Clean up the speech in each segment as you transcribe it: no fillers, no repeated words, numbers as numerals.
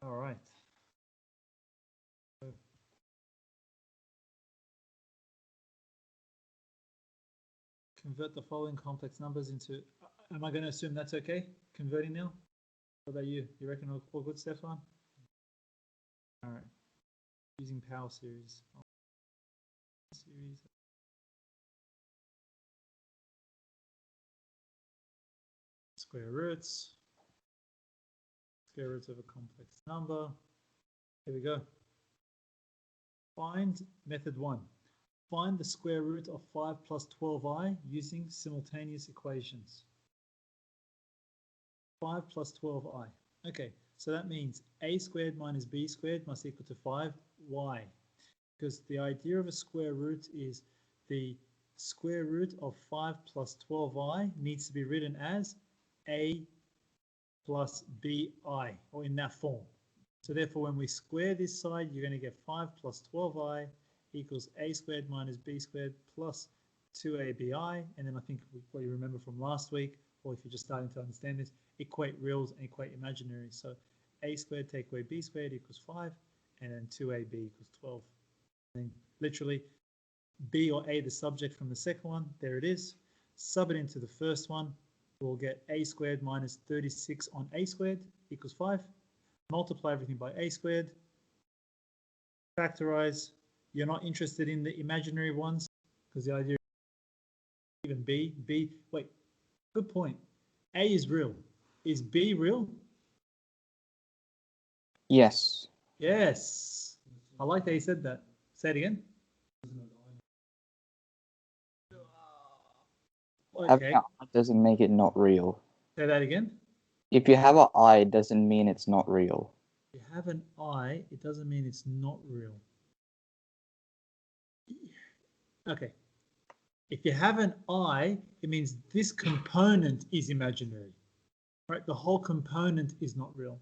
All right. Convert the following complex numbers into, am I going to assume that's okay? Converting now? What about you? You reckon all good, Stefan? All right. Using power series. Square roots of a complex number. Here we go. Find method 1. Find the square root of 5 plus 12i using simultaneous equations. 5 plus 12i. Okay, so that means a squared minus b squared must equal to 5. Why? Because the idea of a square root is the square root of 5 plus 12i needs to be written as a plus bi, or in that form. So therefore, when we square this side, you're going to get 5 plus 12i equals a squared minus b squared plus 2abi. And then I think what you remember from last week, or if you're just starting to understand this, equate reals and equate imaginaries. So a squared take away b squared equals 5, and then 2ab equals 12. And then literally, b or a, the subject from the second one, there it is. Sub it into the first one. We'll get a squared minus 36 on a squared equals 5. Multiply everything by a squared. Factorize. You're not interested in the imaginary ones because the idea is even b. Wait, good point. A is real. Is b real? Yes. Yes. I like that you said that. Say it again. Having an I doesn't make it not real. Say that again. If you have an I, it doesn't mean it's not real. If you have an I, it doesn't mean it's not real. Okay. If you have an I, it means this component is imaginary. Right? The whole component is not real.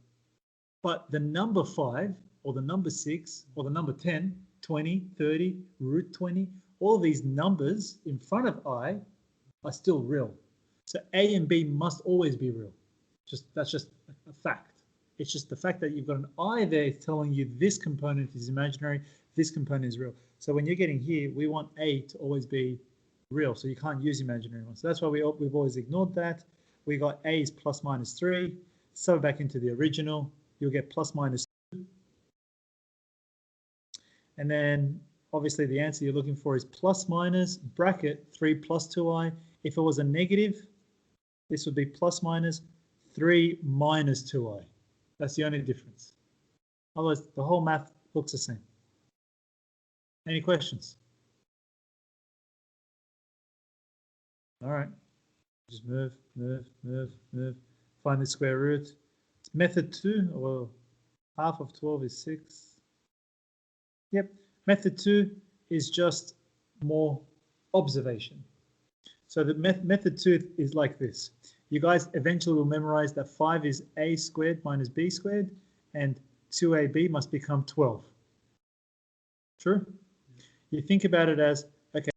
But the number 5, or the number 6, or the number 10, 20, 30, root 20, all these numbers in front of I are still real. So A and B must always be real. That's just a fact. It's just the fact that you've got an I there telling you this component is imaginary, this component is real. So when you're getting here, we want A to always be real, so you can't use imaginary ones. So that's why we've always ignored that. We got A is plus minus 3. Sub it back into the original. You'll get plus minus 2. And then obviously the answer you're looking for is plus minus bracket 3 plus 2i. If it was a negative, this would be plus minus 3 minus 2i. That's the only difference. Otherwise, the whole math looks the same. Any questions? All right. Just move. Find the square root. Method 2, well, half of 12 is 6. Yep. Method 2 is just more observation. So the method 2 is like this. You guys eventually will memorize that 5 is a squared minus b squared, and 2ab must become 12. True? You think about it as, okay,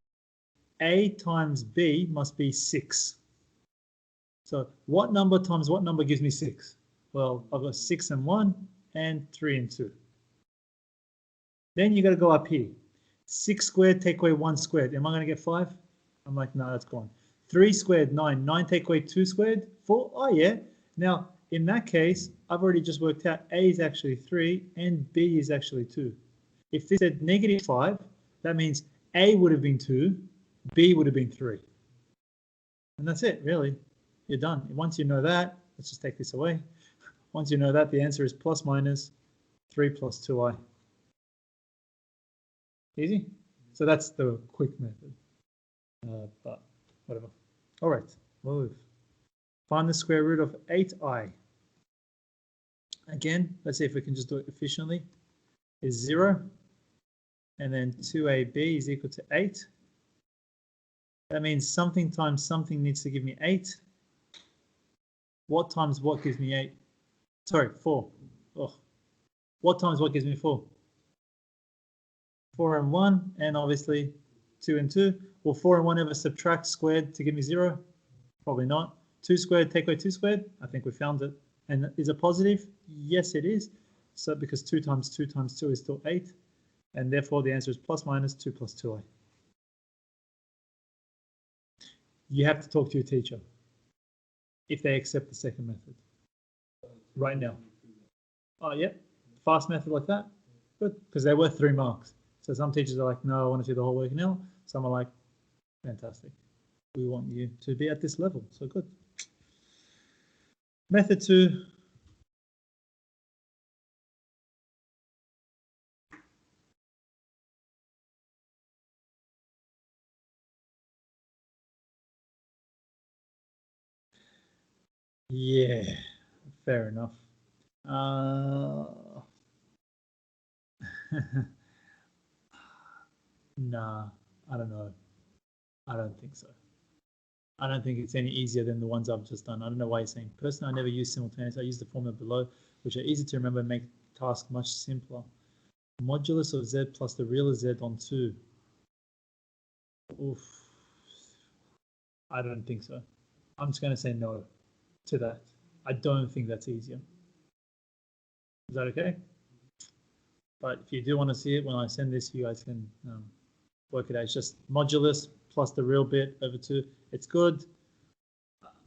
a times b must be 6. So what number times what number gives me 6? Well, I've got 6 and 1 and 3 and 2. Then you got to go up here. 6 squared take away 1 squared. Am I going to get 5? I'm like, no, that's gone. 3 squared, 9. 9 take away 2 squared, 4. Oh, yeah. Now, in that case, I've already just worked out A is actually 3 and B is actually 2. If this said negative 5, that means A would have been 2, B would have been 3. And that's it, really. You're done. Once you know that, let's just take this away. Once you know that, the answer is plus minus 3 plus 2i. Easy? So that's the quick method. But whatever. All right, move. Find the square root of 8i. Again, let's see if we can just do it efficiently. Is 0. And then 2ab is equal to 8. That means something times something needs to give me 8. What times what gives me 8? Sorry, 4. Oh. What times what gives me 4? 4 and 1, and obviously 2 and 2. Will 4 and 1 ever subtract squared to give me 0? Probably not. 2 squared take away 2 squared? I think we found it. And is it positive? Yes, it is. So because 2 times 2 times 2 is still 8, and therefore the answer is plus minus 2 plus 2i. You have to talk to your teacher if they accept the second method right now. Oh, yeah, fast method like that, good, because they're worth 3 marks. So some teachers are like, no, I want to do the whole work now. Some are like, fantastic. We want you to be at this level, so good. Method 2. Yeah, fair enough. Nah, I don't know. I don't think so. I don't think it's any easier than the ones I've just done. I don't know why you're saying. Personally, I never use simultaneous. I use the formula below, which are easy to remember and make the task much simpler. Modulus of z plus the real z on 2. Oof. I don't think so. I'm just going to say no to that. I don't think that's easier. Is that okay? But if you do want to see it, when I send this, you guys can work it out. It's just modulus plus the real bit over 2. It's good.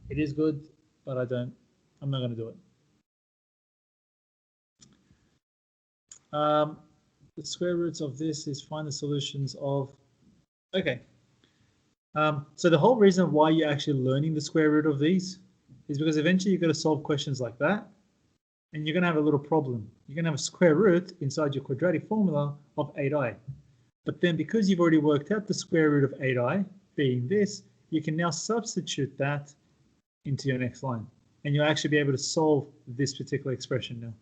It is good, but I'm not going to do it. The square roots of this is find the solutions of, okay. So the whole reason why you're actually learning the square root of these is because eventually you've got to solve questions like that, and you're going to have a little problem. You're going to have a square root inside your quadratic formula of 8i. But then because you've already worked out the square root of 8i, being this, you can now substitute that into your next line. And you'll actually be able to solve this particular expression now.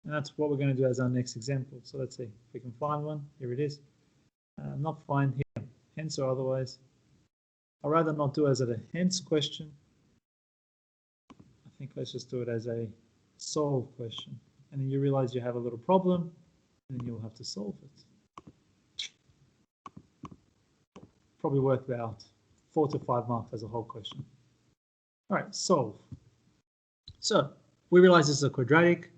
And that's what we're going to do as our next example. So let's see if we can find one. Here it is. Not find here, hence or otherwise. I'd rather not do it as a hence question. I think let's just do it as a solve question. And then you realize you have a little problem, and then you'll have to solve it. Probably worth about 4 to 5 marks as a whole question. All right, solve. So we realize this is a quadratic.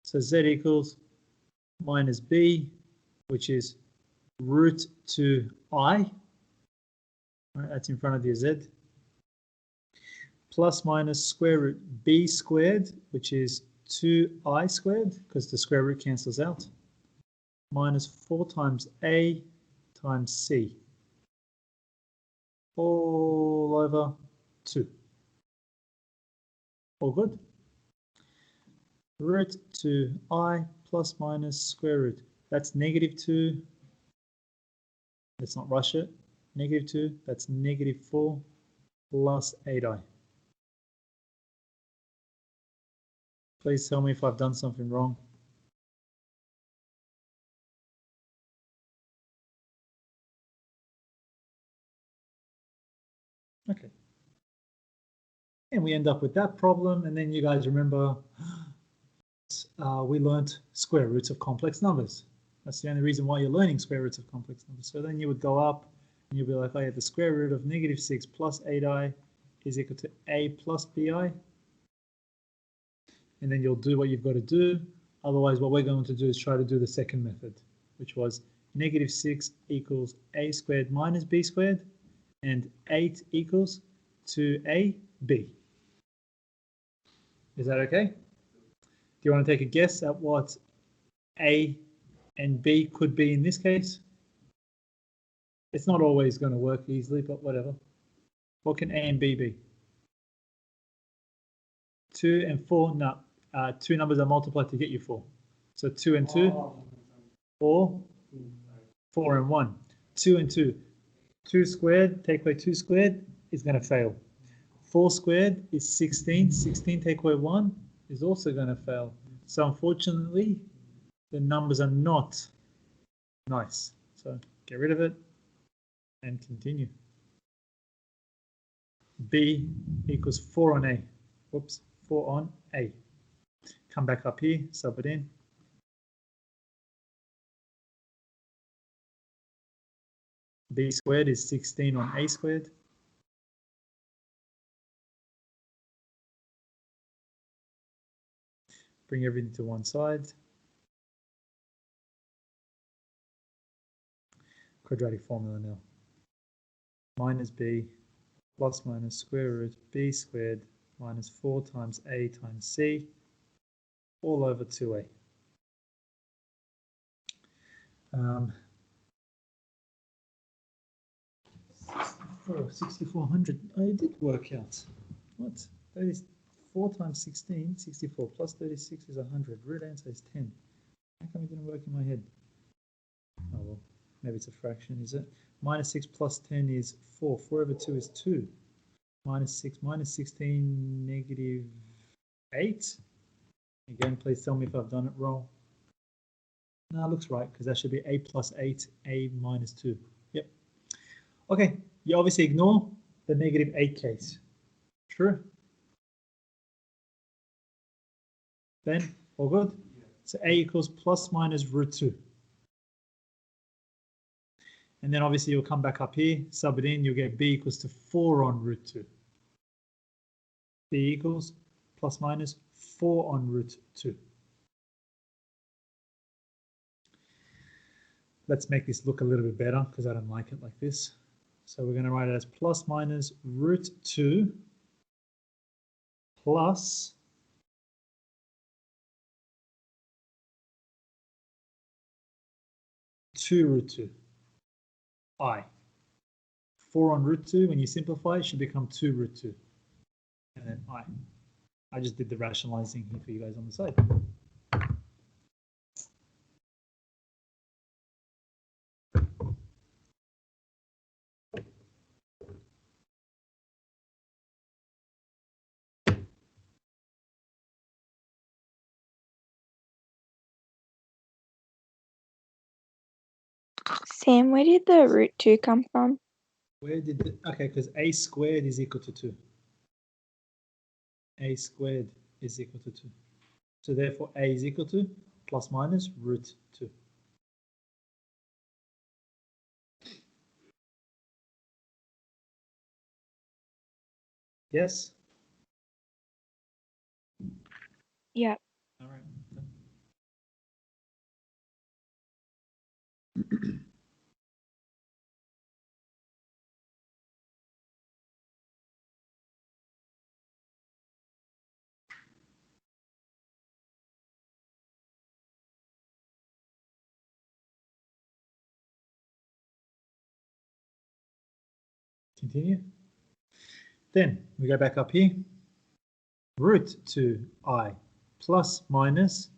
So z equals minus b, which is root 2i. All right, that's in front of your z. Plus minus square root b squared, which is 2i squared, because the square root cancels out. Minus 4 times a times c. All over 2. All good? Root 2i plus minus square root. That's negative 2. Let's not rush it. Negative 2, that's negative 4 plus 8i. Please tell me if I've done something wrong. Okay. And we end up with that problem, and then you guys remember we learnt square roots of complex numbers. That's the only reason why you're learning square roots of complex numbers. So then you would go up and you'll be like, oh yeah, the square root of negative 6 plus 8i is equal to a plus bi. And then you'll do what you've got to do. Otherwise, what we're going to do is try to do the second method, which was negative 6 equals a squared minus b squared, and 8 equals 2ab. Is that okay? Do you want to take a guess at what a and b could be in this case? It's not always going to work easily, but whatever. What can a and b be? 2 and 4, no. 2 numbers are multiplied to get you 4. So 2 and 2, 4, 4 and 1. 2 and 2. 2 squared, take away 2 squared, is going to fail. 4 squared is 16. 16 take away 1 is also going to fail. So unfortunately, the numbers are not nice. So get rid of it and continue. B equals 4 on A. Whoops, 4 on A. Come back up here, sub it in. B squared is 16 on A squared. Bring everything to one side. Quadratic formula now. Minus b plus minus square root b squared minus 4 times a times c all over 2a. 6,400. Oh, it did work out. What? 34 times 16, 64 plus 36 is 100. Root answer is 10. How come it didn't work in my head? Oh well, maybe it's a fraction, is it? Minus 6 plus 10 is 4. 4 over 2 is 2. Minus 6 minus 16, negative 8. Again, please tell me if I've done it wrong. No, it looks right, because that should be a plus 8, a minus 2. Yep. Okay, you obviously ignore the negative 8 case. True? Ben, all good? Yeah. So a equals plus minus root 2. And then obviously you'll come back up here, sub it in, you'll get b equals to 4 on root 2. b equals plus minus 4 on root 2. Let's make this look a little bit better because I don't like it like this. So we're going to write it as plus minus root 2 plus root 2 I. 4 on root 2, when you simplify, it should become 2 root 2. And then I. I just did the rationalizing here for you guys on the side. Sam, where did the root 2 come from? Where did the, okay, because a squared is equal to 2. A squared is equal to 2. So therefore a is equal to plus minus root 2. Yes? Yeah. All right. Continue. Then we go back up here. Root 2i plus minus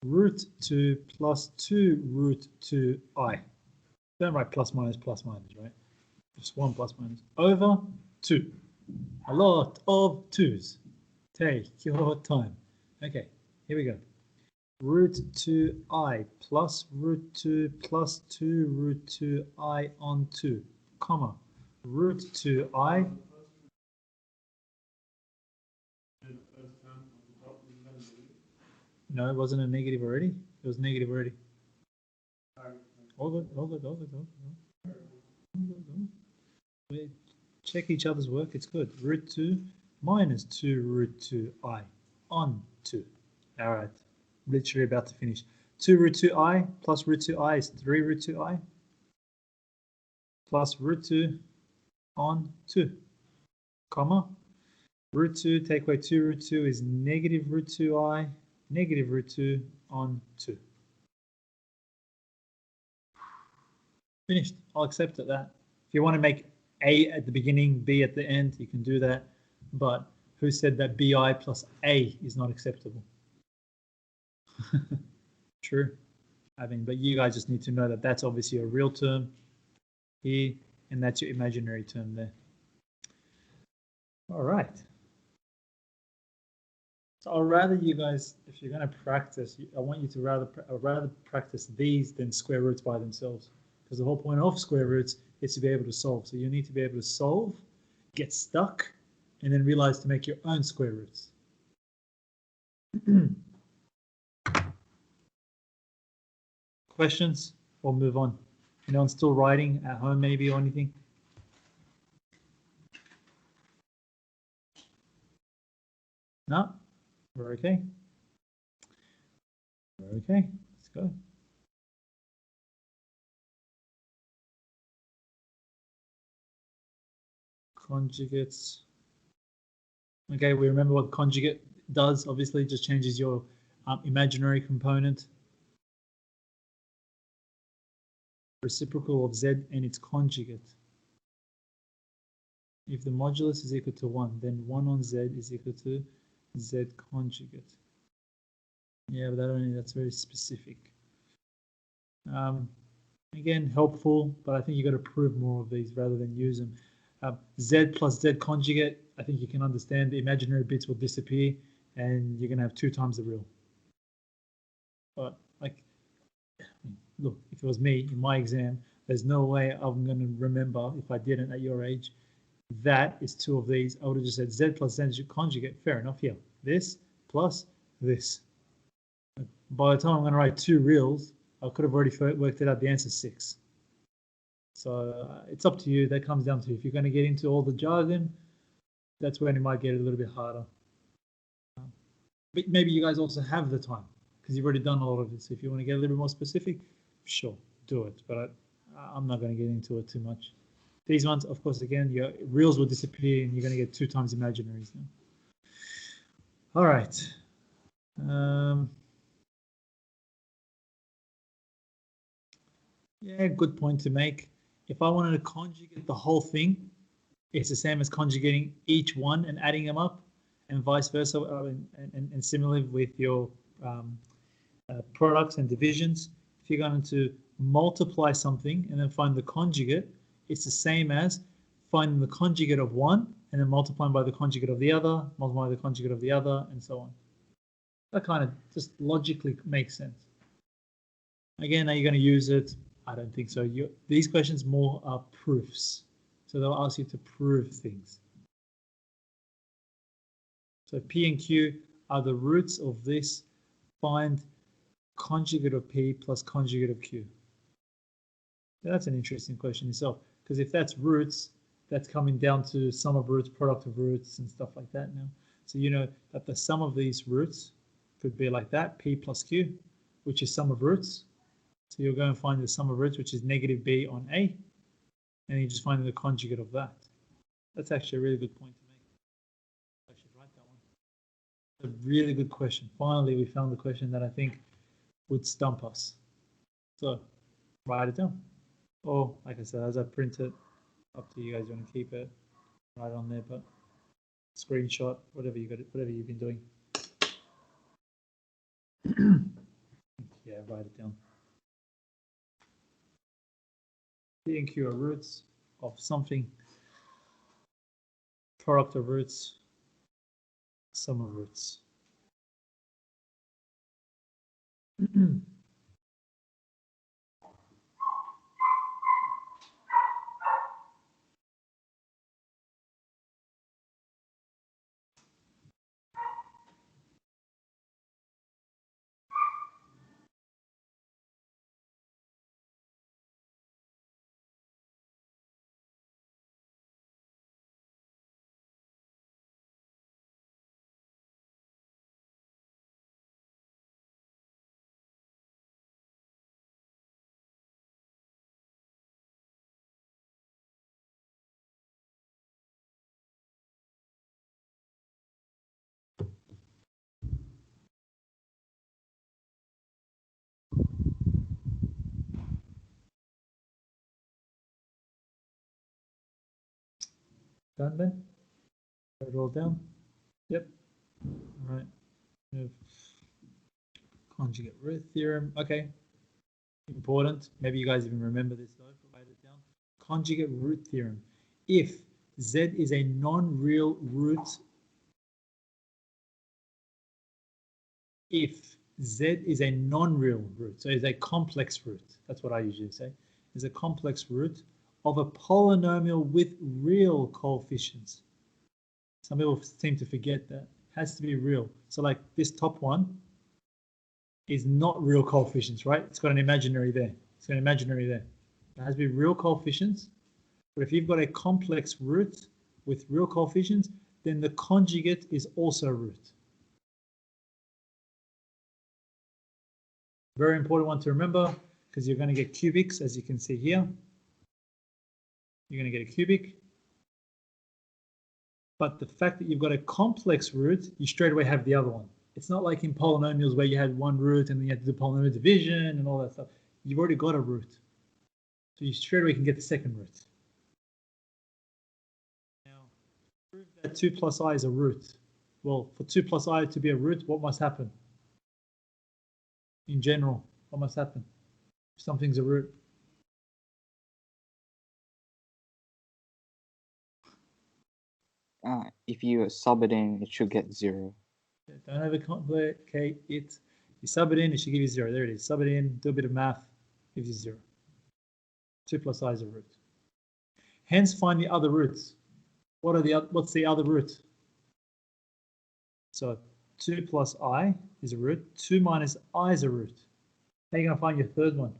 root 2 plus 2 root 2i. Don't write plus minus, right? Just one plus minus over 2. A lot of 2's. Take your time. Okay, here we go. Root 2i plus root 2 plus 2 root 2i on 2, comma, root 2i. No, it wasn't a negative already. It was negative already. All good, all good, all good, all good. We check each other's work, it's good. Root 2 minus 2 root 2i on 2. All right, literally about to finish. 2 root 2i plus root 2i is 3 root 2i plus root 2 on 2, comma, root 2 take away 2 root 2 is negative root 2i, negative root 2 on 2. Finished. I'll accept it that. If you want to make a at the beginning, b at the end, you can do that. But who said that bi plus a is not acceptable? True. I mean, but you guys just need to know that that's obviously a real term here, and that's your imaginary term there. All right. So I'll rather you guys, if you're going to practice, I want you to rather practice these than square roots by themselves. Because the whole point of square roots is to be able to solve. So you need to be able to solve, get stuck, and then realize to make your own square roots. Questions? Or move on. Anyone still writing at home maybe or anything? No? We're okay? Okay, let's go. Conjugates. Okay, we remember what conjugate does. Obviously, just changes your imaginary component. Reciprocal of z and its conjugate. If the modulus is equal to 1, then 1 on z is equal to z conjugate. Yeah, but that's very specific. Again, helpful, but I think you got to prove more of these rather than use them. Z plus Z conjugate, I think you can understand the imaginary bits will disappear and you're going to have 2 times the real. But like, look, if it was me in my exam, there's no way I'm going to remember if I didn't at your age. That is 2 of these. I would have just said Z plus Z conjugate. Fair enough here. This plus this. By the time I'm going to write 2 reals, I could have already worked it out. The answer is 6. So it's up to you. That comes down to if you're going to get into all the jargon, that's when it might get a little bit harder. But maybe you guys also have the time because you've already done a lot of this. If you want to get a little bit more specific, sure, do it. But I'm not going to get into it too much. These ones, of course, again, your reals will disappear and you're going to get 2 times imaginaries now. All right. Yeah, good point to make. If I wanted to conjugate the whole thing, it's the same as conjugating each one and adding them up, and vice versa, and similarly with your products and divisions. If you're going to multiply something and then find the conjugate, it's the same as finding the conjugate of one and then multiplying by the conjugate of the other, multiplying by the conjugate of the other, and so on. That kind of just logically makes sense. Again, are you going to use it? I don't think so. These questions more are proofs. So they'll ask you to prove things. So P and Q are the roots of this. Find conjugate of P plus conjugate of Q. That's an interesting question itself, because if that's roots, that's coming down to sum of roots, product of roots, and stuff like that now. So you know that the sum of these roots could be like that, P plus Q, which is sum of roots. So you'll go and find the sum of roots, which is negative B on A, and you just find the conjugate of that. That's actually a really good point to make. I should write that one. A really good question. Finally, we found the question that I think would stump us. So write it down. Or, like I said, as I print it, up to you guys. You want to keep it right on there, but screenshot, whatever you got, whatever you've been doing. Yeah, write it down. P and Q are roots of something. Product of roots. Sum of roots. Done then? Write it all down? Yep. All right. Conjugate root theorem. Okay. Important. Maybe you guys even remember this though. Write it down. Conjugate root theorem. If Z is a non-real root, if Z is a non-real root, so it's a complex root, that's what I usually say, is a complex root of a polynomial with real coefficients. Some people seem to forget that. It has to be real. So like this top one is not real coefficients, right? It's got an imaginary there. It's got an imaginary there. It has to be real coefficients. But if you've got a complex root with real coefficients, then the conjugate is also a root. Very important one to remember because you're going to get cubics, as you can see here. You're going to get a cubic. But the fact that you've got a complex root, you straight away have the other one. It's not like in polynomials where you had one root and then you had to do polynomial division and all that stuff. You've already got a root. So you straight away can get the second root. Now, prove that 2 plus I is a root. Well, for 2 plus I to be a root, what must happen? In general, what must happen? If something's a root. If you sub it in, it should get 0. Yeah, don't overcomplicate it. You sub it in, it should give you 0. There it is. Sub it in, do a bit of math, gives you 0. 2 plus I is a root. Hence, find the other roots. What's the other root? So 2 plus I is a root. 2 minus I is a root. How are you going to find your third one?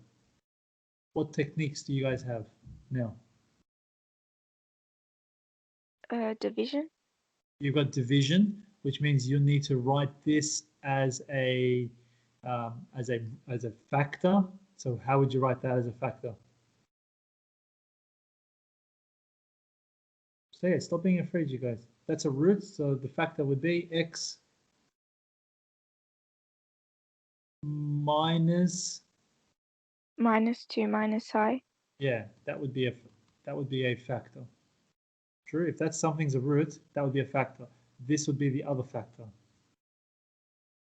What techniques do you guys have now? Division. You've got division, which means you need to write this as a factor. So how would you write that as a factor? Say it. Stop being afraid, you guys. That's a root, so the factor would be x minus. Minus 2 minus I. Yeah, that would be a factor. True. If that's something's a root, that would be a factor. This would be the other factor.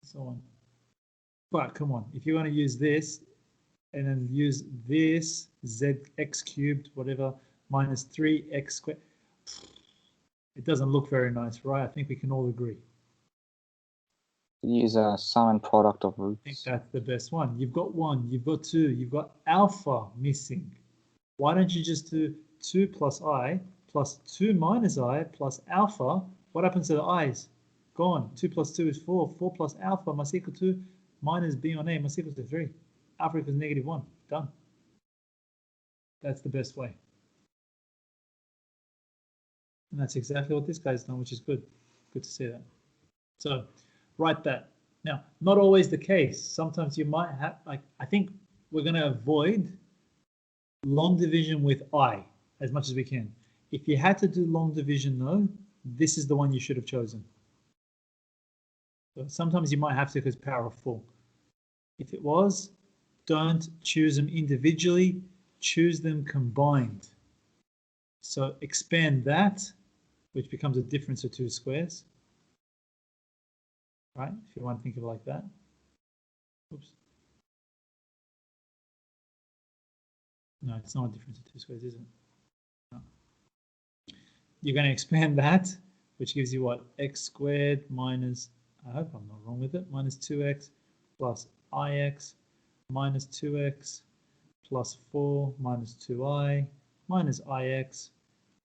So on. But come on, if you want to use this and then use this zx cubed, whatever, minus 3x squared, it doesn't look very nice, right? I think we can all agree. Use a sum and product of I think roots. that's the best one. You've got 1, you've got 2, you've got alpha missing. Why don't you just do 2 plus I plus 2 minus I plus alpha? What happens to the i's? Gone. 2 plus 2 is 4. 4 plus alpha must equal to minus b on a must equal to 3. Alpha equals negative 1. Done. That's the best way. And that's exactly what this guy's done, which is good. Good to see that. So write that. Now, not always the case. Sometimes you might have, like, I think we're going to avoid long division with I as much as we can. If you had to do long division though, this is the one you should have chosen. So sometimes you might have to because power of 4. If it was, don't choose them individually, choose them combined. So expand that, which becomes a difference of 2 squares. Right, if you want to think of it like that. Oops. No, it's not a difference of 2 squares, is it? No. You're going to expand that, which gives you what? X squared minus, I hope I'm not wrong with it, minus 2x plus ix minus 2x plus 4 minus 2i minus ix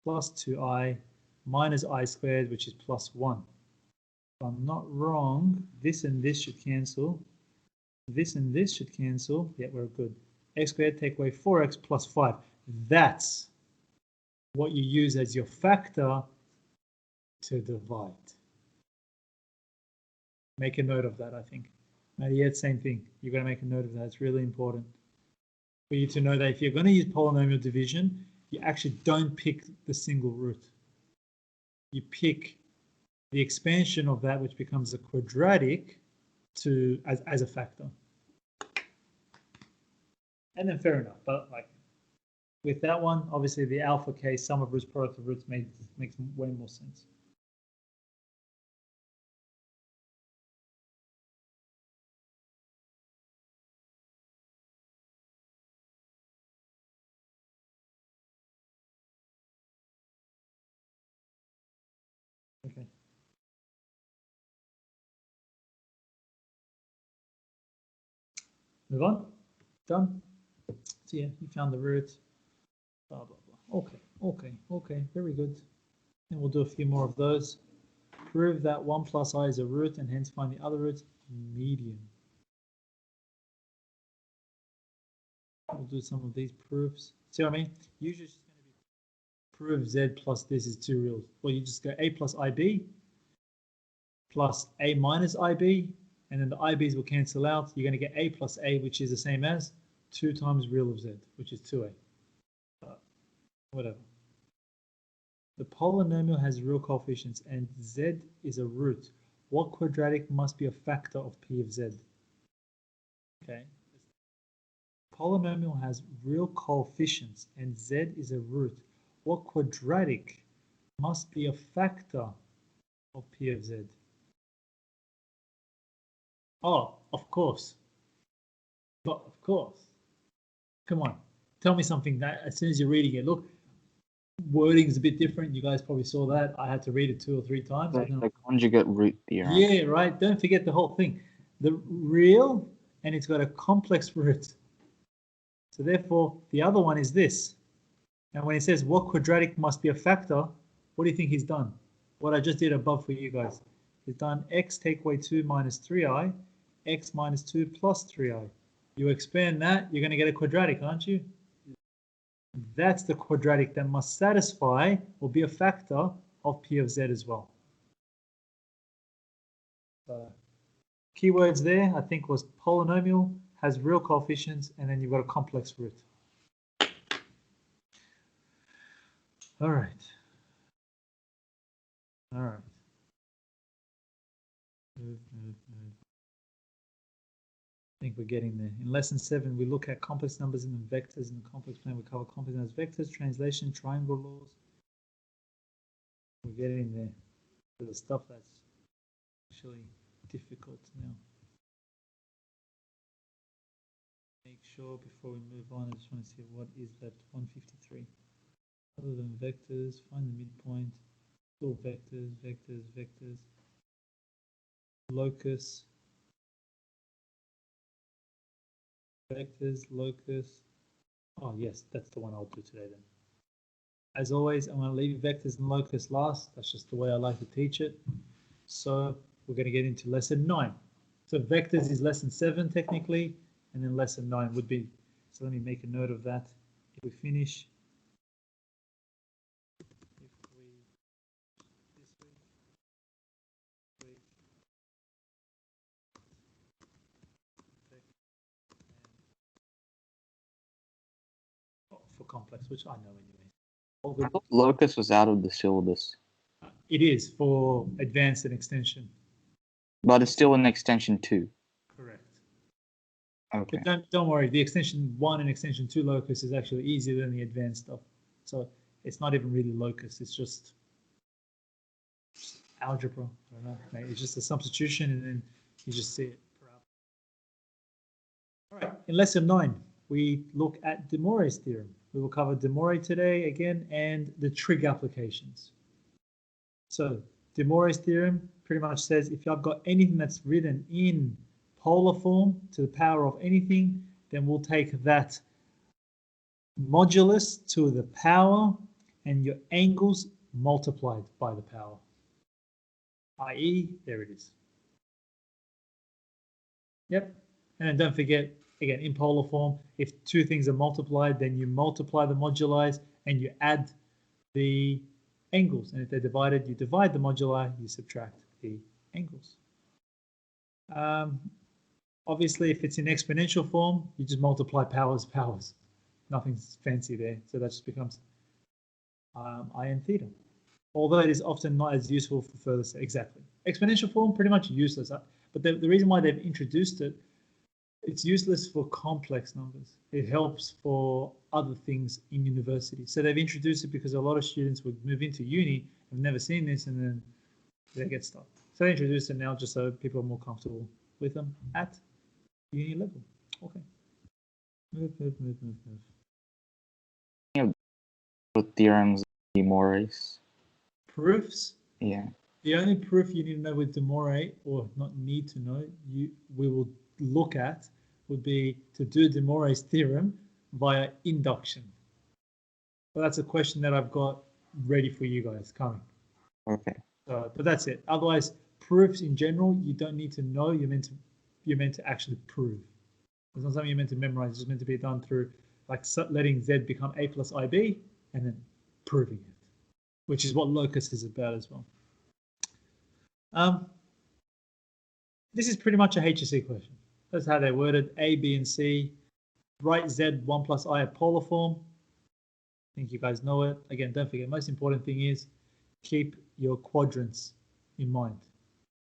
plus 2i minus I squared, which is plus 1. If I'm not wrong, this and this should cancel. This and this should cancel. Yeah, we're good. X squared take away 4x plus 5. That's what you use as your factor to divide. Make a note of that, I think. Yet, same thing. You're going to make a note of that. It's really important for you to know that if you're going to use polynomial division, you actually don't pick the single root. You pick the expansion of that, which becomes a quadratic, as a factor. And then fair enough, but like with that one, obviously the alpha case, sum of roots, product of roots makes way more sense. Okay. Move on. Done. So yeah, you found the root. Blah blah blah. Okay. Very good. And we'll do a few more of those. Prove that 1 plus I is a root and hence find the other root, median. We'll do some of these proofs. See what I mean? Usually it's just going to be prove Z plus this is 2 reals. Well, you just go A plus IB plus A minus IB and then the IBs will cancel out. You're going to get a plus a, which is the same as 2 times real of z, which is 2a. Whatever. The polynomial has real coefficients and z is a root. What quadratic must be a factor of p of z? Okay. Polynomial has real coefficients and z is a root. What quadratic must be a factor of p of z? Oh, of course. But of course. Come on. Tell me something that as soon as you're reading it, look, wording is a bit different. You guys probably saw that. I had to read it 2 or 3 times. The conjugate root theorem. Yeah, right. Don't forget the whole thing. The real, and it's got a complex root. So therefore, the other one is this. And when it says what quadratic must be a factor, what do you think he's done? What I just did above for you guys. He's done x take away 2 minus 3i, x minus 2 plus 3i. You expand that, you're going to get a quadratic, aren't you? That's the quadratic that must satisfy or be a factor of p of z as well. Keywords there, I think, was polynomial, has real coefficients, and then you've got a complex root. All right. All right. I think we're getting there. In lesson 7, we look at complex numbers and vectors in the complex plane. We cover complex numbers, vectors, translation, triangle laws. We're getting there to the stuff that's actually difficult now. Make sure before we move on, I just want to see what is that 153. Other than vectors, find the midpoint. All vectors, vectors, vectors. Locus. Vectors, locus. Oh yes, that's the one I'll do today then. As always, I'm going to leave vectors and locus last. That's just the way I like to teach it. So we're going to get into lesson 9. So vectors is lesson 7 technically, and then lesson 9 would be. So let me make a note of that. If we finish. For complex, which I know anyway. I thought locus was out of the syllabus. It is for advanced and extension. But it's still an extension 2. Correct. Okay. But don't worry, the extension 1 and extension 2 locus is actually easier than the advanced stuff. So it's not even really locus, it's just algebra. I don't know. It's just a substitution and then you just see it. All right, in lesson 9, we look at De Moivre's theorem. We will cover De Moivre today again and the trig applications. So De Moivre's theorem pretty much says if I've got anything that's written in polar form to the power of anything, then we'll take that modulus to the power and your angles multiplied by the power. I.e., there it is. Yep. And then don't forget, again, in polar form, if 2 things are multiplied, then you multiply the moduli and you add the angles. And if they're divided, you divide the moduli, you subtract the angles. Obviously, if it's in exponential form, you just multiply powers. Nothing's fancy there. So that just becomes I n theta. Although it is often not as useful for further study. Exactly. Exponential form, pretty much useless. But the reason why they've introduced it, it's useless for complex numbers. It helps for other things in university. So they've introduced it because a lot of students would move into uni, have never seen this, and then they get stuck. So they introduced it now just so people are more comfortable with them at uni level. Okay. Move. With theorems, De Moivre's. Proofs. Yeah. The only proof you need to know with De Moivre, or not need to know, we will look at would be to do De Moivre's theorem via induction. But that's a question that I've got ready for you guys coming. Okay. But that's it. Otherwise, proofs in general, you don't need to know. You're meant to actually prove. It's not something you're meant to memorize. It's just meant to be done through like letting z become a plus ib and then proving it, which is what locus is about as well. This is pretty much a HSC question. That's how they're worded, A, B, and C. Write Z 1 plus I at polar form. I think you guys know it. Again, don't forget, most important thing is keep your quadrants in mind.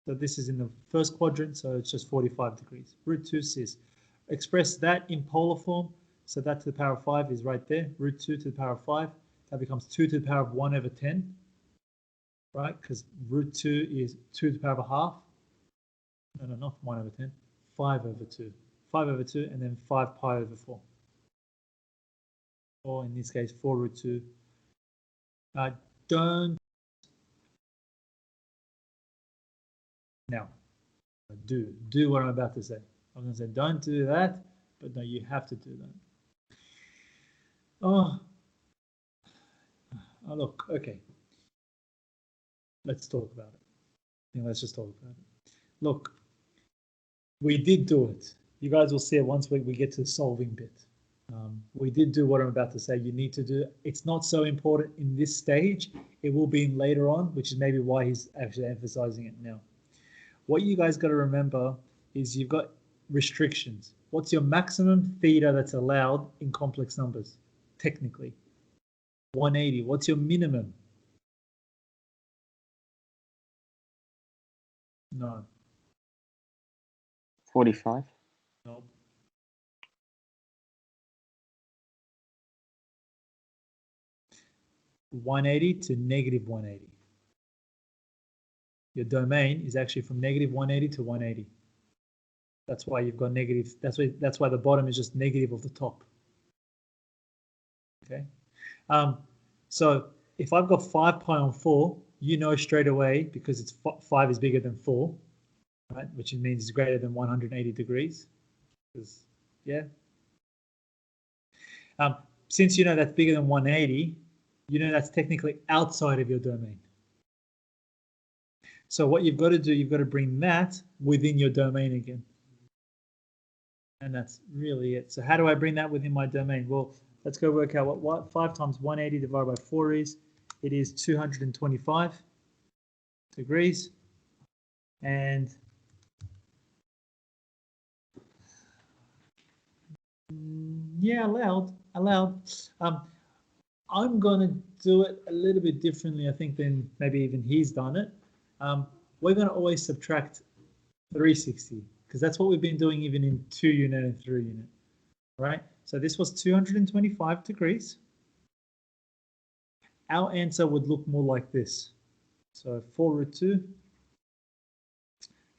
So this is in the first quadrant, so it's just 45 degrees. Root 2 cis. Express that in polar form. So that to the power of 5 is right there. Root 2 to the power of 5. That becomes 2 to the power of 1 over 10. Right? Because root 2 is 2 to the power of a half. No, not 1 over 10. 5 over 2. 5 over 2 and then 5 pi over 4. Or in this case, 4 root 2. Don't. Now, do what I'm about to say. I'm going to say don't do that, but no, you have to do that. Oh look, okay. Let's talk about it. Let's just talk about it. Look, we did do it. You guys will see it once we get to the solving bit. We did do what I'm about to say. You need to do. It's not so important in this stage. It will be in later on, which is maybe why he's actually emphasizing it now. What you guys got to remember is you've got restrictions. What's your maximum theta that's allowed in complex numbers? Technically, 180. What's your minimum? No. 45. No. -180 to -180. Your domain is actually from -180 to 180. That's why you've got negative. That's why the bottom is just negative of the top. Okay. So if I've got 5 pi on 4, you know straight away because it's 5 is bigger than 4, right? Which means it's greater than 180 degrees. Yeah. Since you know that's bigger than 180, you know that's technically outside of your domain. So what you've got to do, you've got to bring that within your domain again. And that's really it. So how do I bring that within my domain? Well, let's go work out what 5 times 180 divided by 4 is. It is 225 degrees. And yeah, allowed. I'm going to do it a little bit differently, I think, than maybe even he's done it. We're going to always subtract 360 because that's what we've been doing even in 2 unit and 3 unit, right? So this was 225 degrees. Our answer would look more like this. So 4 root 2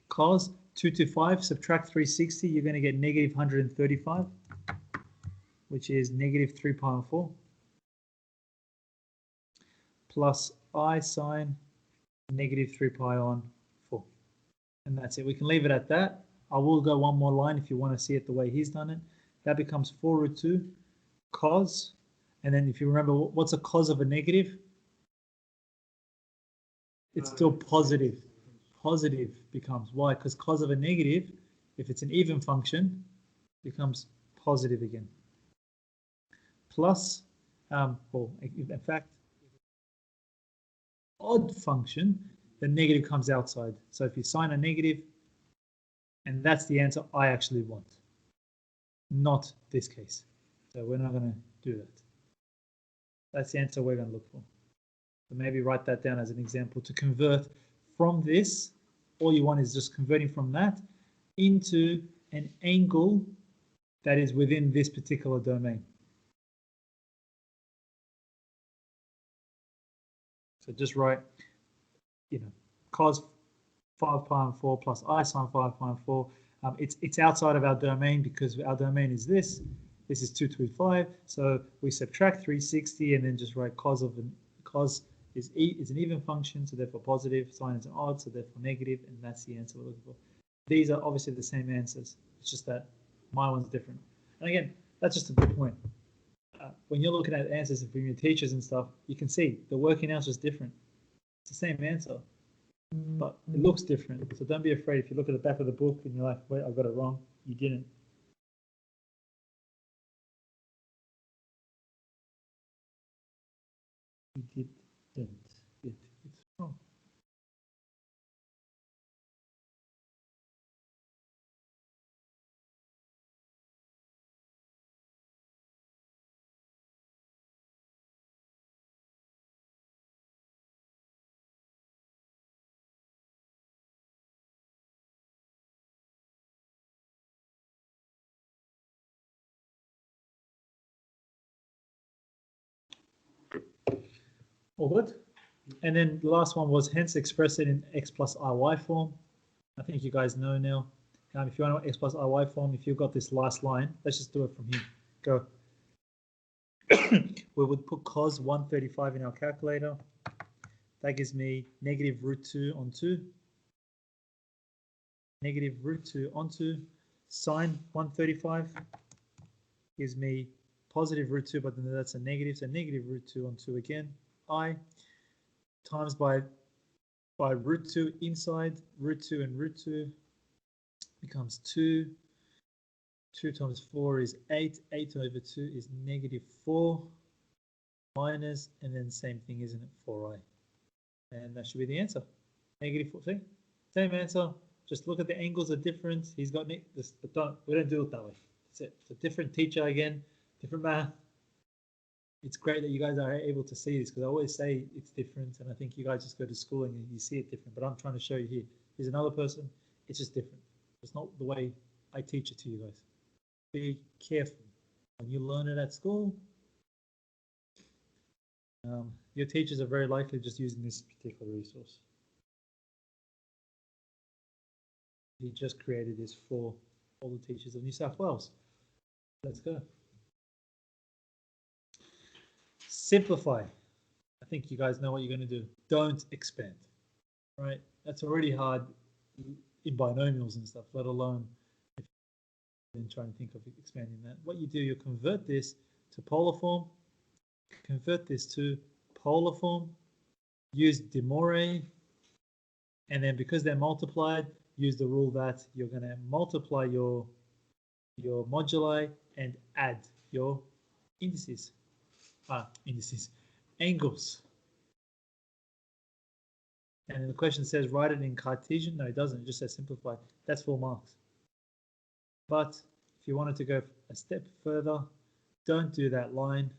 cos 225 subtract 360, you're going to get negative 135, which is negative 3 pi on 4, plus I sine negative 3 pi on 4. And that's it. We can leave it at that. I will go one more line if you want to see it the way he's done it. That becomes 4 root 2 cos. And then if you remember, what's a cos of a negative? It's still positive. Positive becomes. Why? Because cos of a negative, if it's an even function, becomes positive again. Plus, well, in fact, odd function, the negative comes outside. So if you sign a negative, and that's the answer I actually want, not this case. So we're not going to do that. That's the answer we're going to look for. So maybe write that down as an example to convert from this. All you want is just converting from that into an angle that is within this particular domain. So just write, cos 5 pi on 4 plus I sine 5 pi on 4. It's outside of our domain because our domain is this. This is 225. So we subtract 360 and then just write cos is an even function, so therefore positive. Sine is an odd, so therefore negative, and that's the answer we're looking for. These are obviously the same answers. It's just that my one's different. And again, that's just a good point. When you're looking at answers from your teachers and stuff, you can see the working out is just different. It's the same answer, but it looks different. So don't be afraid if you look at the back of the book and you're like, wait, I got it wrong. You didn't. You didn't. It's wrong. All good? And then the last one was hence express it in x plus iy form. I think you guys know now. If you want to x plus iy form, if you've got this last line, let's just do it from here. Go. We would put cos 135 in our calculator. That gives me negative root 2 on 2. Negative root 2 on 2. Sine 135 gives me positive root 2, but then that's a negative, so negative root 2 on 2 again. I times by root 2 inside, root 2 and root 2 becomes 2. 2 times 4 is 8. 8 over 2 is negative 4 minus, and then same thing, isn't it, 4i? And that should be the answer. Negative 4, see? Same answer. Just look at the angles are different. He's got this, but we don't do it that way. That's it. It's a different teacher again, different math. It's great that you guys are able to see this because I always say it's different, and I think you guys just go to school and you see it different. But I'm trying to show you here. Here's another person. It's just different. It's not the way I teach it to you guys. Be careful when you learn it at school. Your teachers are very likely just using this particular resource. He just created this for all the teachers of New South Wales. Let's go. Simplify. I think you guys know what you're going to do. Don't expand, right? That's already hard in binomials and stuff, let alone if you're trying to think of expanding that. What you do, you convert this to polar form, convert this to polar form, use de Moivre, and then because they're multiplied, use the rule that you're going to multiply your moduli and add your indices. Angles. And the question says write it in Cartesian. No, it doesn't. It just says simplify. That's 4 marks. But if you wanted to go a step further, don't do that line.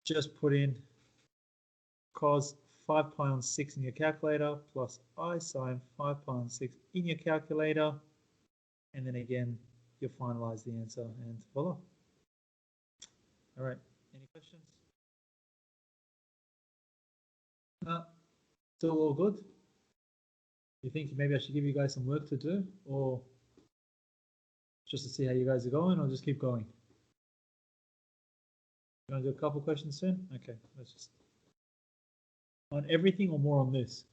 Just put in cos 5 pi on 6 in your calculator plus I sine 5 pi on 6 in your calculator. And then again, you'll finalize the answer and voila. All right. Any questions? No. Still all good? You think maybe I should give you guys some work to do, or just to see how you guys are going, or just keep going? You want to do a couple questions soon? Okay, let's just on everything or more on this.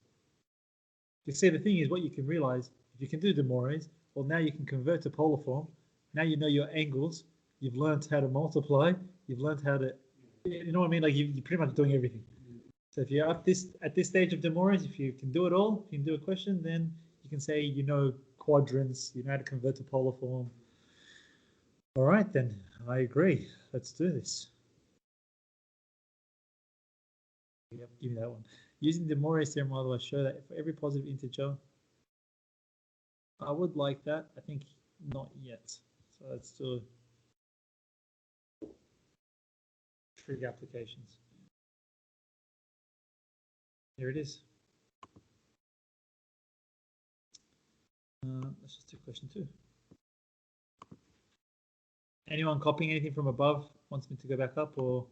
You see, the thing is, what you can realize, if you can do de Moivre, well, now you can convert to polar form. Now you know your angles. You've learned how to multiply. You've learned how to, you know what I mean? Like you're pretty much doing everything. So if you're at this stage of de Moivre, if you can do it all, if you can do a question, then you can say you know quadrants, you know how to convert to polar form. All right, then I agree. Let's do this. Yep, give me that one. Using de Moivre's theorem, although I show that for every positive integer, I would like that. I think not yet. So let's do trig applications. Here it is. Let's just do question 2. Anyone copying anything from above wants me to go back up, or?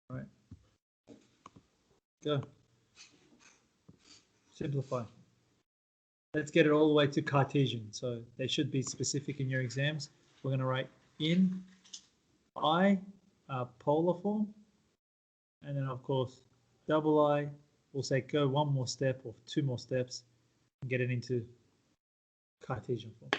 All right. Go. Simplify. Let's get it all the way to Cartesian. So they should be specific in your exams. We're going to write in I polar form, and then of course double I. We'll say go one more step or 2 more steps and get it into Cartesian form.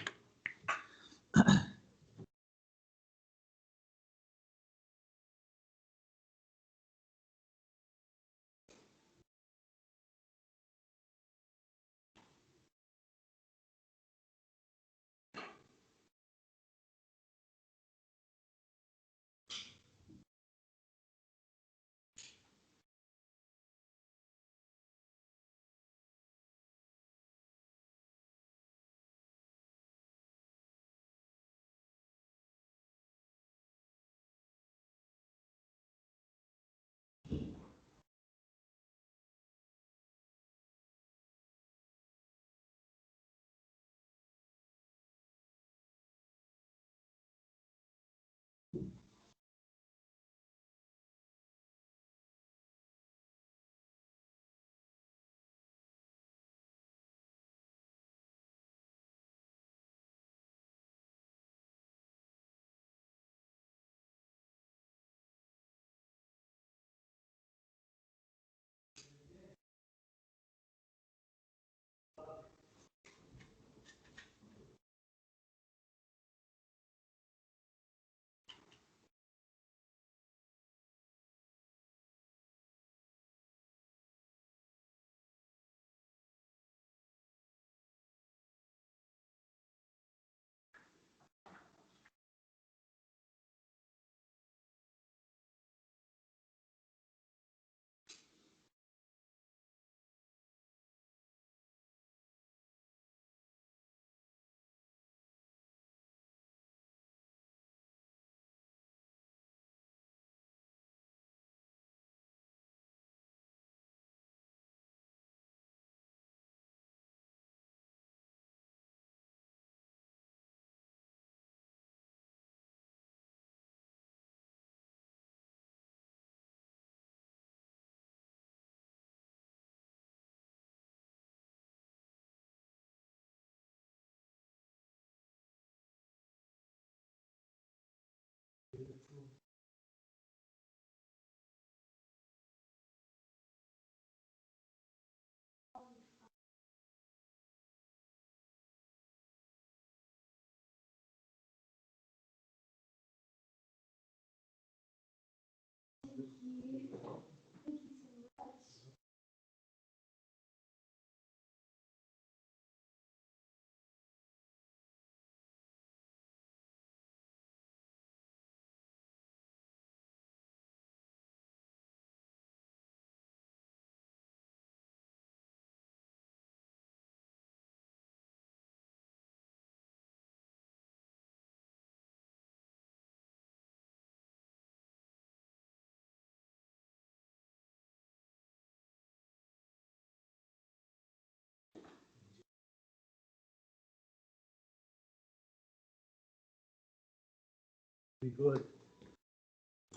Pretty good.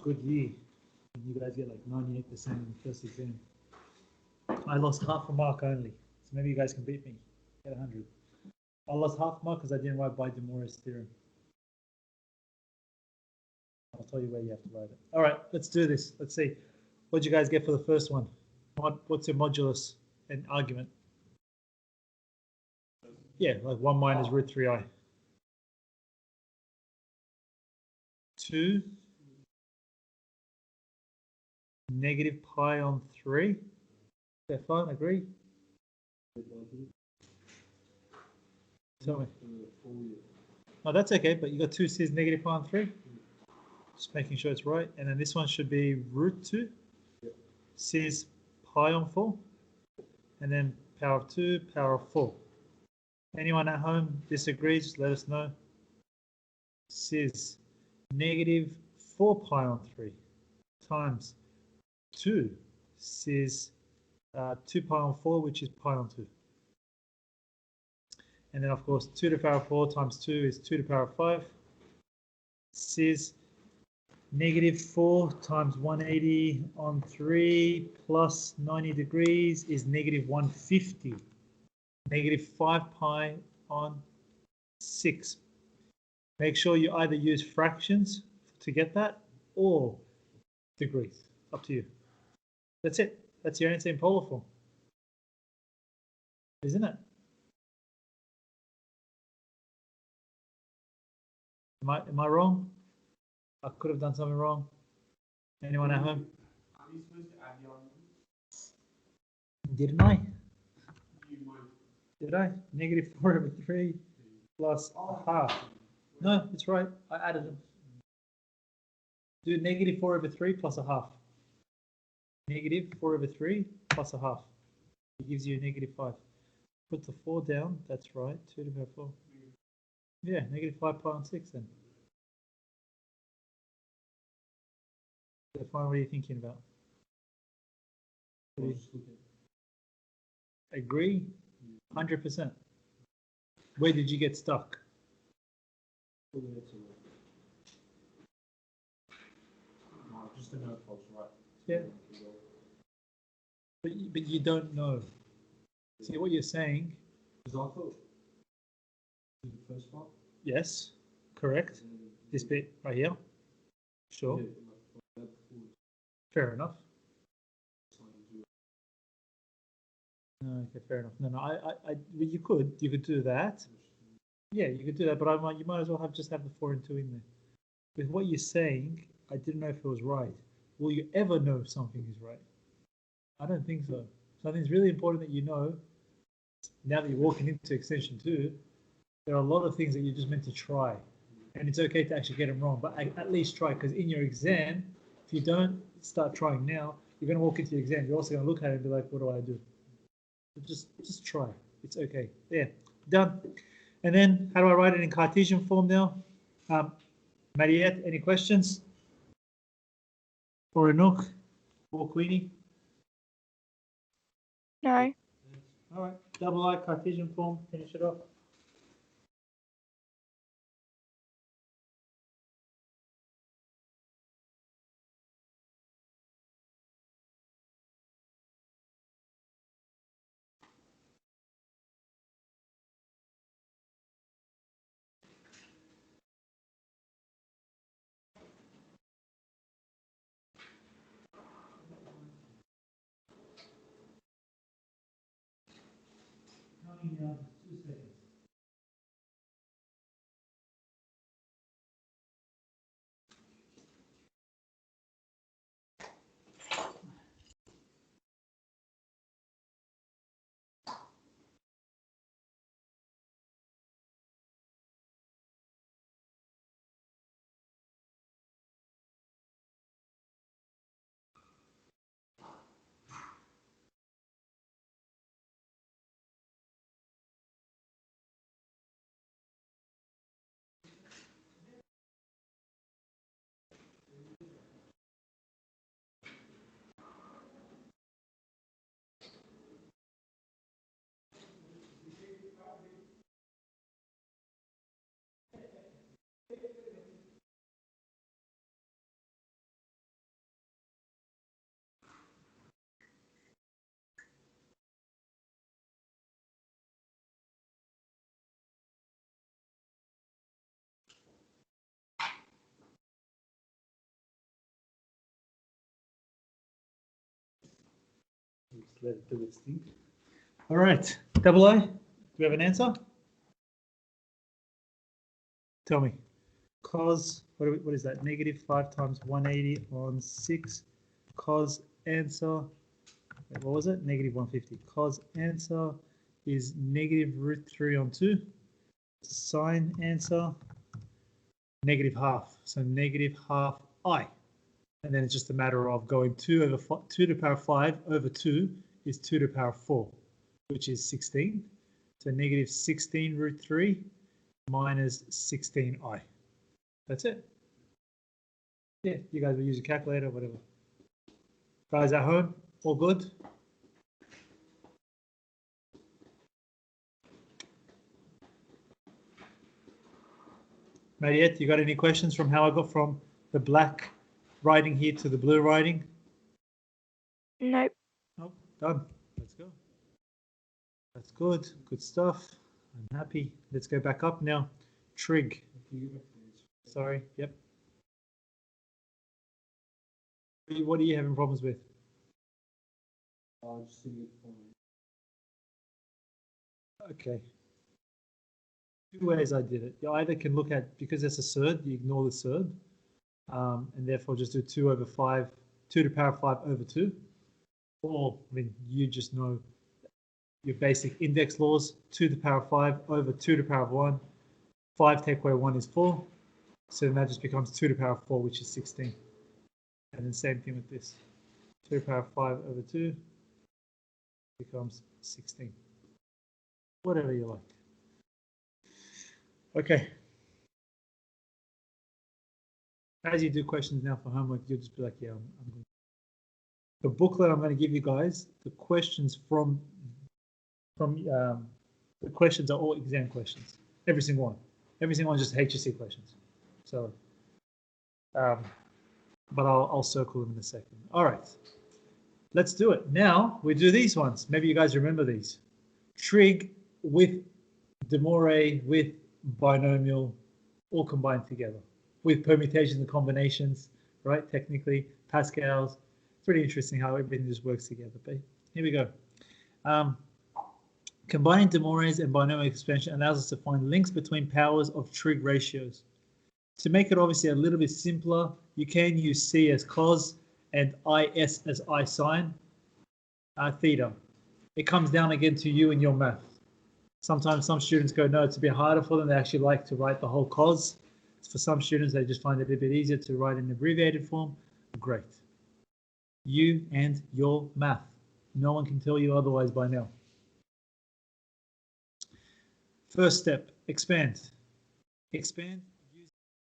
Good year. You guys get like 98% in the first exam. I lost half a mark only, so maybe you guys can beat me. Get 100. I lost half a mark because I didn't write by De Moivre's theorem. I'll tell you where you have to write it. All right, let's do this. Let's see. What did you guys get for the first one? What's your modulus and argument? Yeah, like 1 minus root 3i. 2 negative pi on 3. Yeah, fine, agree. Tell me. Oh, that's okay, but you got 2 says negative pi on 3. Just making sure it's right. And then this one should be root 2 says pi on 4. And then power of 2, power of 4. Anyone at home disagrees, let us know. Says negative 4 pi on 3 times 2 says 2 pi on 4, which is pi on 2. And then, of course, 2 to the power of 4 times 2 is 2 to the power of 5. Says negative 4 times 180 on 3 plus 90 degrees is negative 150. Negative 5 pi on 6. Make sure you either use fractions to get that or degrees. Up to you. That's it. That's your answer in polar form. Isn't it? Am I wrong? I could have done something wrong. Anyone at home? Are we supposed to add the arguments? Didn't I? You might. Did I? Negative 4 over 3 plus a half. No, it's right. I added them. Do negative 4 over 3 plus a half. Negative 4 over 3 plus a half. It gives you a negative 5. Put the 4 down. That's right. 2 to the power 4. Yeah, negative 5 pi on 6 then. So fine, what are you thinking about? Agree? 100%. Where did you get stuck? Just a note, folks, right? Yeah. But you don't know. See what you're saying? Because I thought the first part. Yes, correct. This bit right here. Sure. Fair enough. No, okay, fair enough. No, well, you could do that. Yeah, you could do that, but you might as well just have the 4 and 2 in there. With what you're saying, I didn't know if it was right. Will you ever know if something is right? I don't think so. So I think it's really important that you know, now that you're walking into extension 2, there are a lot of things that you're just meant to try. And it's okay to actually get them wrong, but at least try, because in your exam, if you don't start trying now, you're going to walk into your exam, you're also going to look at it and be like, what do I do? Just try. It's okay. There, done. And then, how do I write it in Cartesian form now? Mariette, any questions? Or Anouk? Or Queenie? No. All right, double I Cartesian form, finish it off. counting now, 2 seconds. Just let it do its thing. All right, double I, do we have an answer? Tell me. Cos, what is that? Negative 5 times 180 on 6. Cos answer, wait, what was it? Negative 150. Cos answer is negative root 3 on 2. Sine answer, negative half. So negative half I. And then it's just a matter of going 2 to the power 5 over 2 is 2 to the power 4, which is 16. So negative 16 root 3 minus 16i. That's it. Yeah, you guys will use a calculator, whatever. Guys at home, all good? Mariette, you got any questions from how I got from the black writing here to the blue writing? Nope. Nope, done. Let's go. That's good. Good stuff. I'm happy. Let's go back up now. Trig. Sorry. Yep. What are you having problems with? Just seeing it for Okay. 2 ways I did it. You either can look at, because it's a surd, you ignore the surd, and therefore just do 2 over 5, 2 to the power 5 over 2. Or, I mean, you just know your basic index laws, 2 to the power 5 over 2 to the power of 1. 5 take away 1 is 4. So then that just becomes 2 to the power of 4, which is 16. And then same thing with this. 2 to the power of 5 over 2 becomes 16. Whatever you like. Okay. As you do questions now for homework, you'll just be like, yeah, I'm good. The booklet I'm going to give you guys, the questions from the questions are all exam questions. Every single one. Every single one is just HSC questions. So, but I'll circle them in a second. All right. Let's do it. Now we do these ones. Maybe you guys remember these. Trig with de Morey with binomial all combined together with permutations and combinations, right? Technically, Pascal's. Pretty interesting how everything just works together. But here we go. Combining de Morey's and binomial expansion allows us to find links between powers of trig ratios. To make it obviously a little bit simpler, you can use C as cos and IS as I sine theta. It comes down again to you and your math. Sometimes some students go, no, it's a bit harder for them. They actually like to write the whole cos. For some students, they just find it a bit easier to write in abbreviated form. Great. You and your math. No one can tell you otherwise by now. First step, expand. Expand using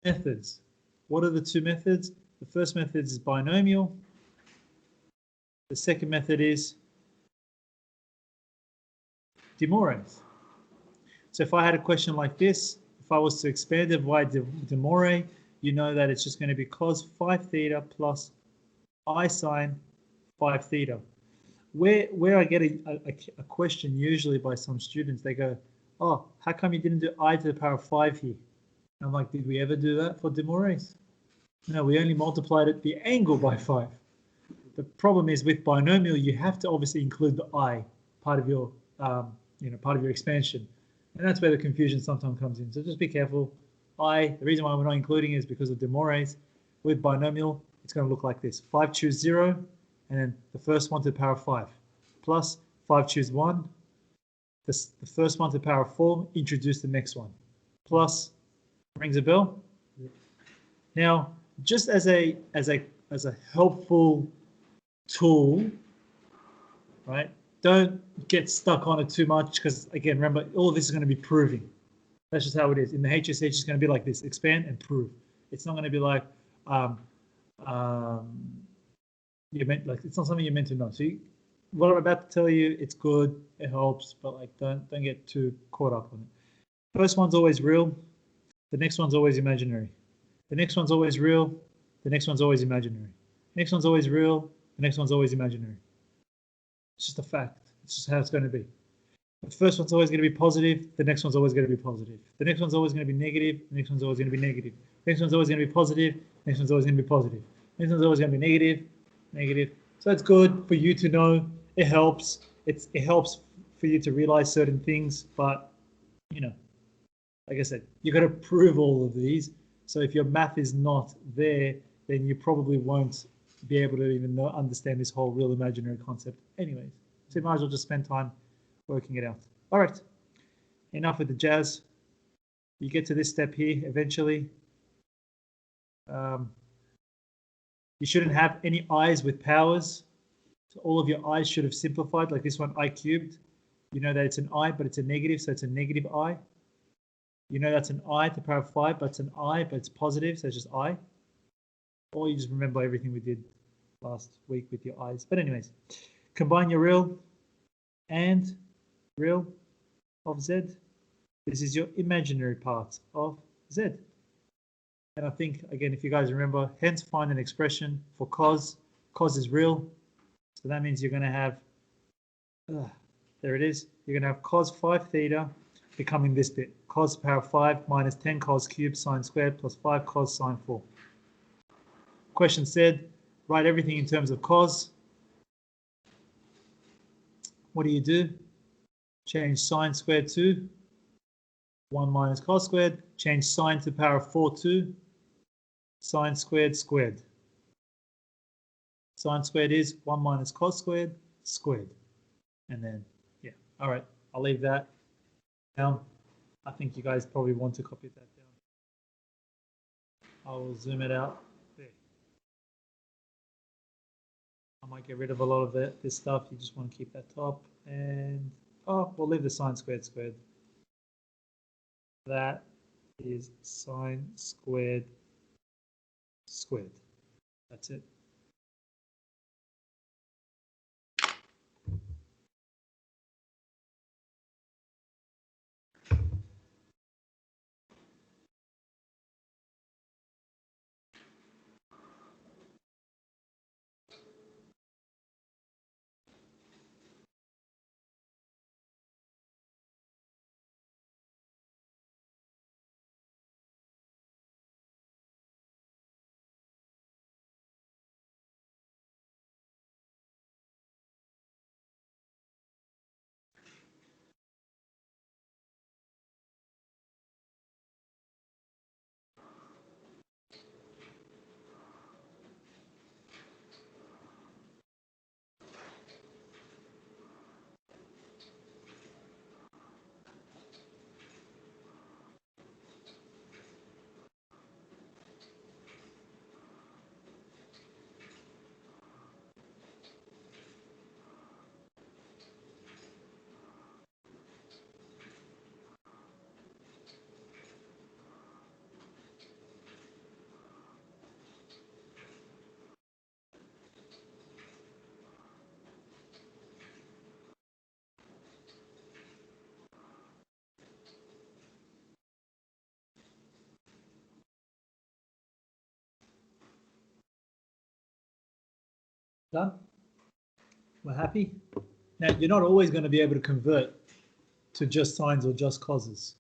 methods. What are the 2 methods? The first method is binomial. The second method is de Morey's. So if I had a question like this, if I was to expand it by de Morey, you know that it's just going to be cos 5 theta plus I sine 5 theta. Where I get a question usually by some students, they go, oh, how come you didn't do I to the power of 5 here? And I'm like, did we ever do that for de Morey's? No, we only multiplied it the angle by 5. The problem is with binomial, you have to obviously include the I part of your part of your expansion. And that's where the confusion sometimes comes in. So just be careful. The reason why we're not including is because of de Moraes. With binomial, it's going to look like this. 5 choose 0, and then the first one to the power of 5. Plus 5 choose 1. The first one to the power of 4, introduce the next one. Plus, rings a bell? Now, just as a helpful tool, right? Don't get stuck on it too much because, again, remember, all of this is going to be proving. That's just how it is. In the HSH, it's going to be like this: expand and prove. It's not going to be like it's not something you're meant to know. So what I'm about to tell you, it's good, it helps, but like don't get too caught up on it. First one's always real. The next one's always imaginary. The next one's always real. The next one's always imaginary. The next one's always real. The next one's always imaginary. It's just a fact. It's just how it's going to be. The first one's always going to be positive. The next one's always going to be positive. The next one's always going to be negative. The next one's always going to be negative. The next one's always going to be positive. The next one's always going to be positive. The next one's always going to be negative, negative. So it's good for you to know. It helps. It helps for you to realize certain things. But, like I said, you've got to prove all of these. So if your math is not there, then you probably won't be able to even understand this whole real imaginary concept anyways. So you might as well just spend time working it out. All right, enough with the jazz. You get to this step here eventually. You shouldn't have any i's with powers. So all of your i's should have simplified, like this one, I cubed. You know that it's an I, but it's a negative, so it's a negative I. You know that's an I to the power of 5, but it's an I, but it's positive, so it's just I. Or you just remember everything we did last week with your i's. But anyways, combine your real and real of z. This is your imaginary part of z. And I think, again, if you guys remember, hence find an expression for cos. Cos is real. So that means you're going to have, there it is. You're going to have cos 5 theta becoming this bit. Cos to the power of 5 minus 10 cos cubed sine squared plus 5 cos sine 4. Question said, write everything in terms of cos. What do? Change sine squared to 1 minus cos squared. Change sine to the power of 4 to sine squared squared. Sine squared is 1 minus cos squared squared. And then, yeah, all right, I'll leave that down. I think you guys probably want to copy that down. I will zoom it out there. I might get rid of a lot of this stuff. You just want to keep that top. And, we'll leave the sine squared squared. That is sine squared squared. That's it. Done? We're happy? Now, you're not always going to be able to convert to just sines or just causes.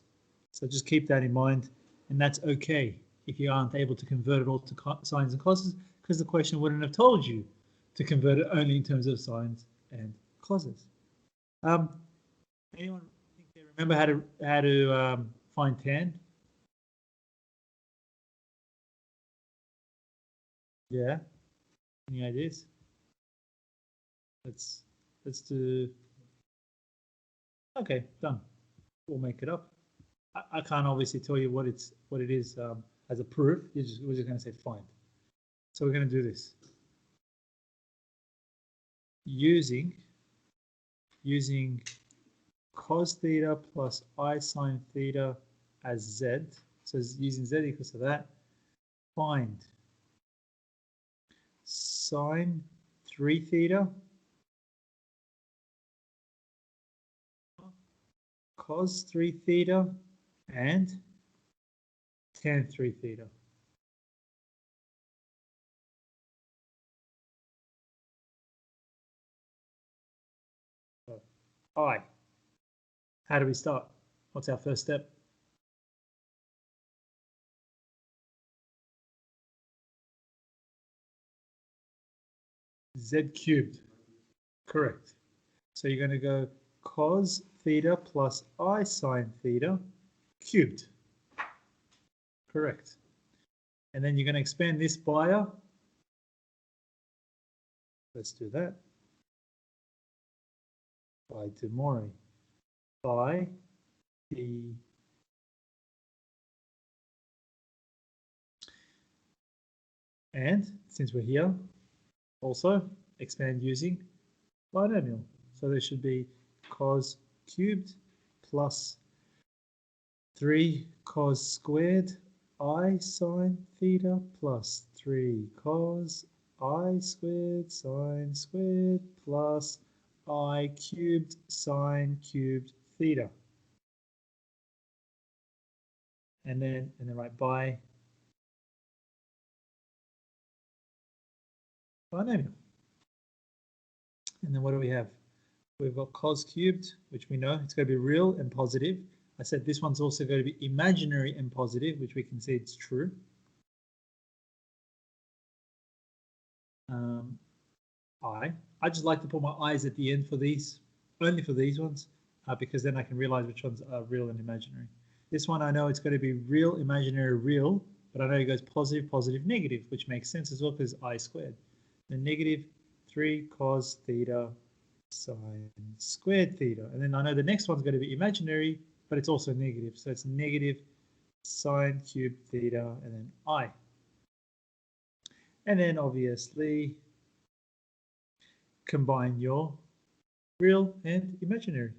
So just keep that in mind, and that's okay if you aren't able to convert it all to sines and causes, because the question wouldn't have told you to convert it only in terms of sines and causes. Anyone think they remember how to find tan? Yeah. Any ideas? Let's do. Okay, done. We'll make it up. I can't obviously tell you what it is as a proof. We're just going to say find. So we're going to do this using cos theta plus I sine theta as z. So using z equals to that. Find sine 3 theta cos 3 theta and tan 3 theta. So, I. How do we start? What's our first step? Z cubed. Correct. So you're going to go cos theta plus I sine theta cubed. Correct. And then you're going to expand this by a, let's do that, by Demori, by the, and since we're here, also expand using binomial. So there should be cos cubed plus 3 cos squared I sine theta plus 3 cos I squared sine squared plus I cubed sine cubed theta. And then write by binomial. And then what do we have? We've got cos cubed, which we know it's going to be real and positive. I said this one's also going to be imaginary and positive, which we can see it's true. I just like to put my eyes at the end for these, only for these ones, because then I can realize which ones are real and imaginary. This one I know it's going to be real, imaginary, real, but I know it goes positive, positive, negative, which makes sense as well because I squared. The negative 3 cos theta sine squared theta. And then I know the next one's going to be imaginary, but it's also negative. So it's negative sine cubed theta and then I. And then obviously combine your real and imaginary.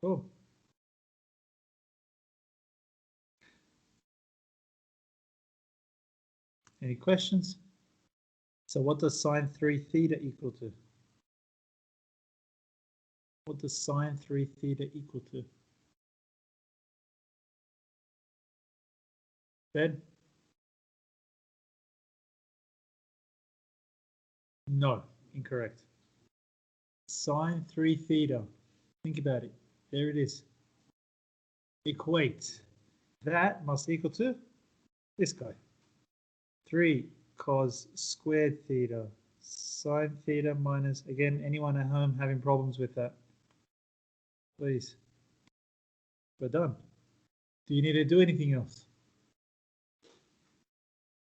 Cool. Any questions? So what does sine 3 theta equal to? What does sine 3 theta equal to? Ben? No, incorrect. Sine 3 theta. Think about it. There it is. Equate. That must equal to this guy. 3 cos squared theta sine theta minus, again, anyone at home having problems with that? Please. We're done. Do you need to do anything else?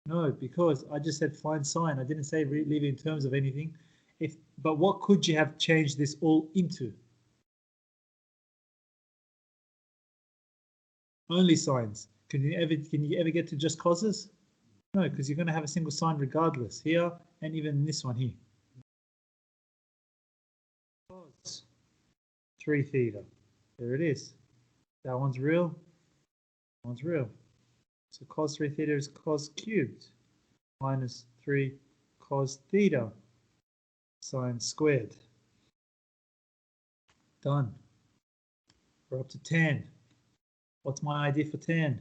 No, because I just said find sine. I didn't say leave it in terms of anything. But what could you have changed this all into? Only sines. Can you ever get to just causes? No, because you're going to have a single sign regardless here and even this one here. Cos 3 theta. There it is. That one's real. That one's real. So cos 3 theta is cos cubed minus 3 cos theta sine squared. Done. We're up to tan. What's my idea for tan?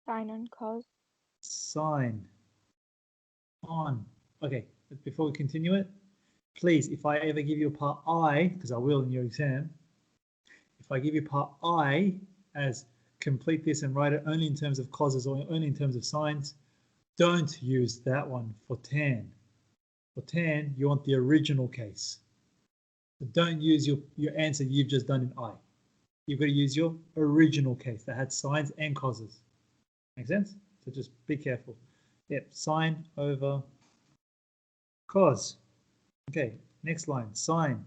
Sine and cos. Sine on. Okay, before we continue it, please, if I ever give you a part I, because I will in your exam, if I give you part I as complete this and write it only in terms of causes or only in terms of sines, don't use that one for tan. For tan, you want the original case. So don't use your answer you've just done in I. You've got to use your original case that had sines and causes. Make sense? So just be careful. Yep, sine over cos. Okay, next line, sine.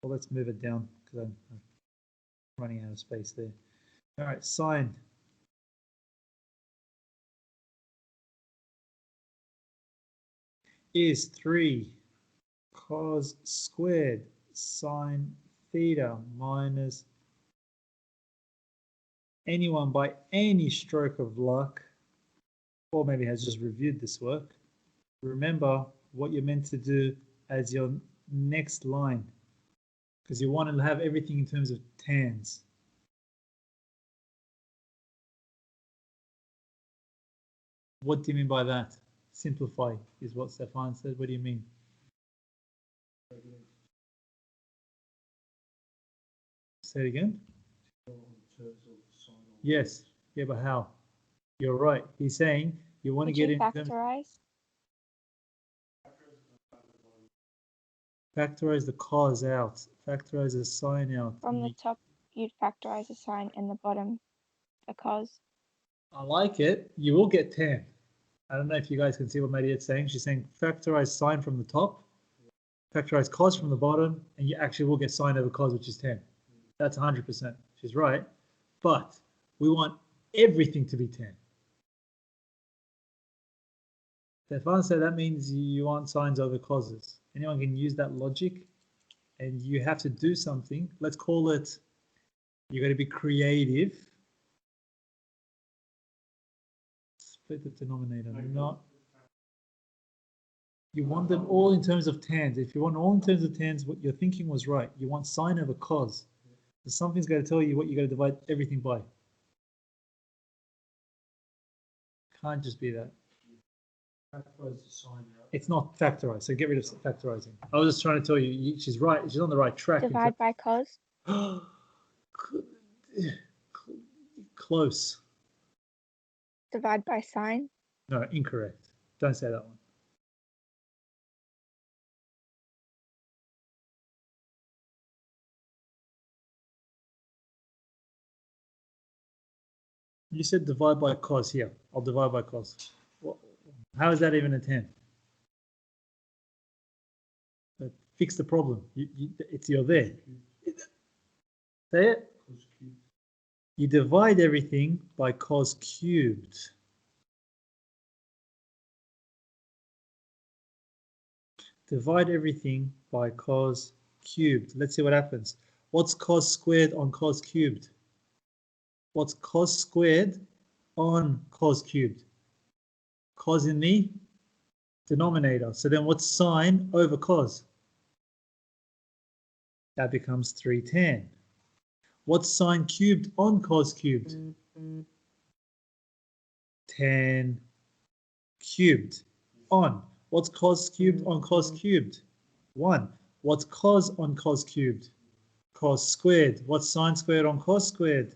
Well, let's move it down because I'm running out of space there. All right, sine. Is 3 cos squared sine theta minus anyone by any stroke of luck, or maybe has just reviewed this work. Remember what you're meant to do as your next line, because you want to have everything in terms of tans. What do you mean by that? Simplify is what Stefan said. What do you mean? Say it again. Yes. Yeah, but how? You're right. He's saying you want to get in factorize? Factorize the cos out. Factorize the sine out. From the top, you'd factorize a sine, and the bottom, a cos. I like it. You will get tan. I don't know if you guys can see what Mariette's saying. She's saying factorize sine from the top, factorize cos from the bottom, and you actually will get sine over cos, which is 10. That's 100%. She's right. But we want everything to be 10. Stefan said that means you want sines over causes. Anyone can use that logic, and you have to do something. Let's call it, you got to be creative. Split the denominator. Not. You want them all in terms of tans. If you want all in terms of tans, what your thinking was right. You want sine over cos. So something's got to tell you what you got to divide everything by. Can't just be that. It's not factorized, so get rid of factorizing. I was just trying to tell you, she's right. She's on the right track. Divide by cos. Close. Divide by sine. No, incorrect. Don't say that one. You said divide by cos here. I'll divide by cos. Well, how is that even a 10? But fix the problem. You're there. Say it. You divide everything by cos cubed. Divide everything by cos cubed. Let's see what happens. What's cos squared on cos cubed? What's cos squared on cos cubed? Cos in the denominator. So then what's sine over cos? That becomes 3 tan. What's sine cubed on cos cubed? Tan cubed on. What's cos cubed on cos cubed? 1. What's cos on cos cubed? Cos squared. What's sine squared on cos squared?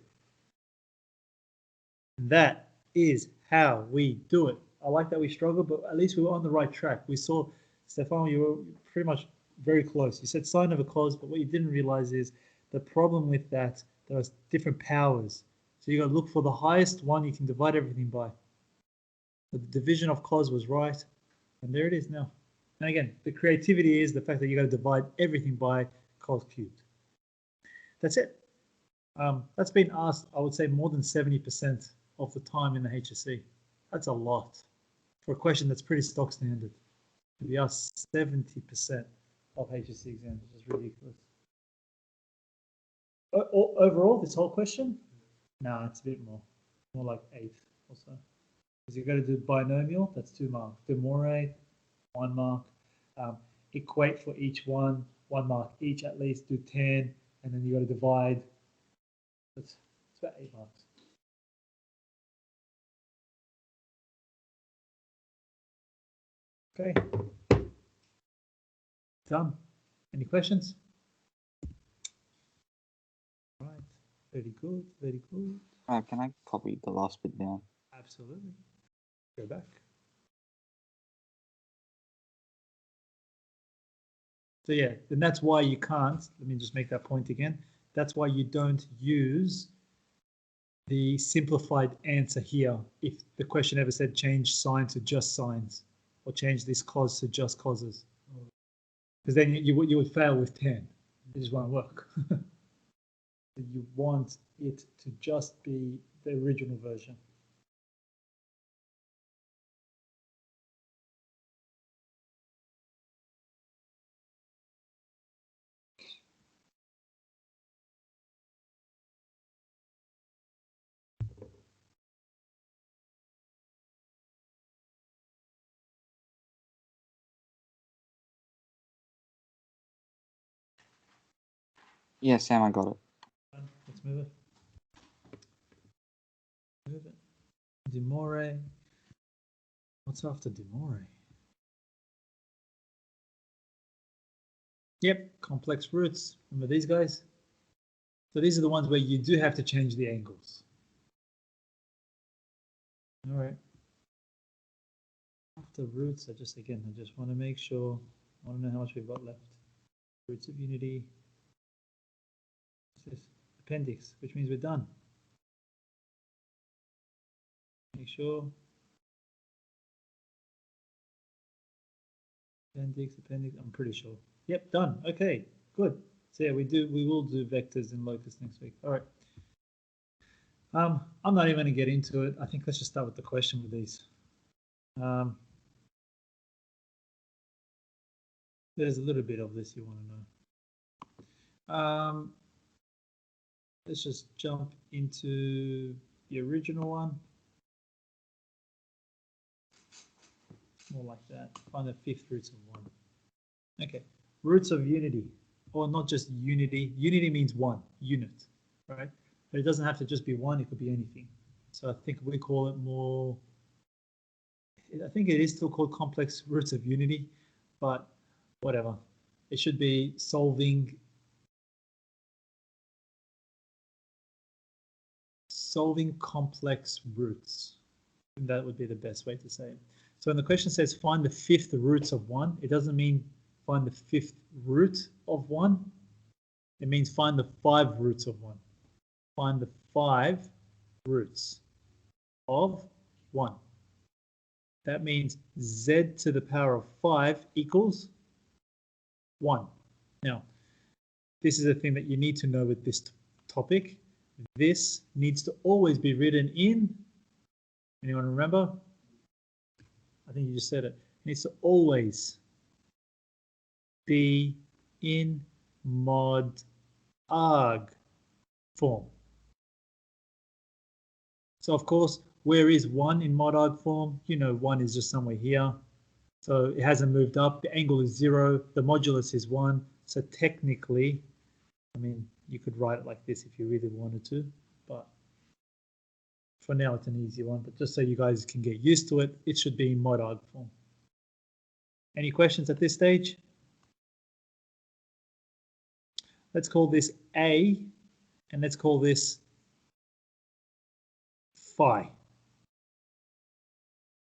That is how we do it. I like that we struggled, but at least we were on the right track. We saw, Stefan, you were pretty much very close. You said sine over cos, but what you didn't realize is the problem with that, there are different powers. So you got to look for the highest one you can divide everything by. The division of cos was right, and there it is now. And again, the creativity is the fact that you got to divide everything by cos cubed. That's it. That's been asked, I would say, more than 70% of the time in the HSC. That's a lot for a question that's pretty stock standard. To be asked 70% of HSC exams, which is ridiculous. Overall, this whole question? No, it's a bit more like 8 or so. Because you've got to do binomial, that's 2 marks. Demore, 1 mark. Equate for each one, 1 mark each at least. Do 10, and then you got to divide. It's about 8 marks. Okay. Done. Any questions? Right. Very good. Very good. Can I copy the last bit down? Absolutely. Go back. So yeah, and that's why you can't, let me just make that point again. That's why you don't use the simplified answer here if the question ever said change sign to just signs or change this clause to just clauses. Because then you would fail with 10. It just won't work. You want it to just be the original version. Yeah, Sam, I got it. Let's move it. Move it. Demore. What's after Demore? Yep, complex roots. Remember these guys? So these are the ones where you do have to change the angles. All right. After roots, I just want to make sure. I want to know how much we've got left. Roots of unity. What's this? Appendix, which means we're done. Make sure. Appendix, I'm pretty sure. Yep, done. Okay, good. So yeah, we will do vectors in locus next week. All right. I'm not even going to get into it. I think let's just start with the question with these. There's a little bit of this you want to know. Let's just jump into the original one. More like that. Find the fifth roots of 1. Okay, roots of unity, or not just unity. Unity means 1, unit, right? But it doesn't have to just be 1, it could be anything. So I think we call it more, I think it is still called complex roots of unity, but whatever. It should be solving complex roots. And that would be the best way to say it. So when the question says find the fifth roots of 1, it doesn't mean find the fifth root of 1. It means find the 5 roots of 1. Find the 5 roots of 1. That means z to the power of 5 equals 1. Now, this is a thing that you need to know with this topic. This needs to always be written in, anyone remember? I think you just said it. It needs to always be in mod arg form. So of course, where is 1 in mod arg form? You know 1 is just somewhere here. So it hasn't moved up. The angle is 0. The modulus is 1. So technically, I mean, you could write it like this if you really wanted to, but for now it's an easy one. But just so you guys can get used to it, it should be in mod arg form. Any questions at this stage? Let's call this A, and let's call this phi.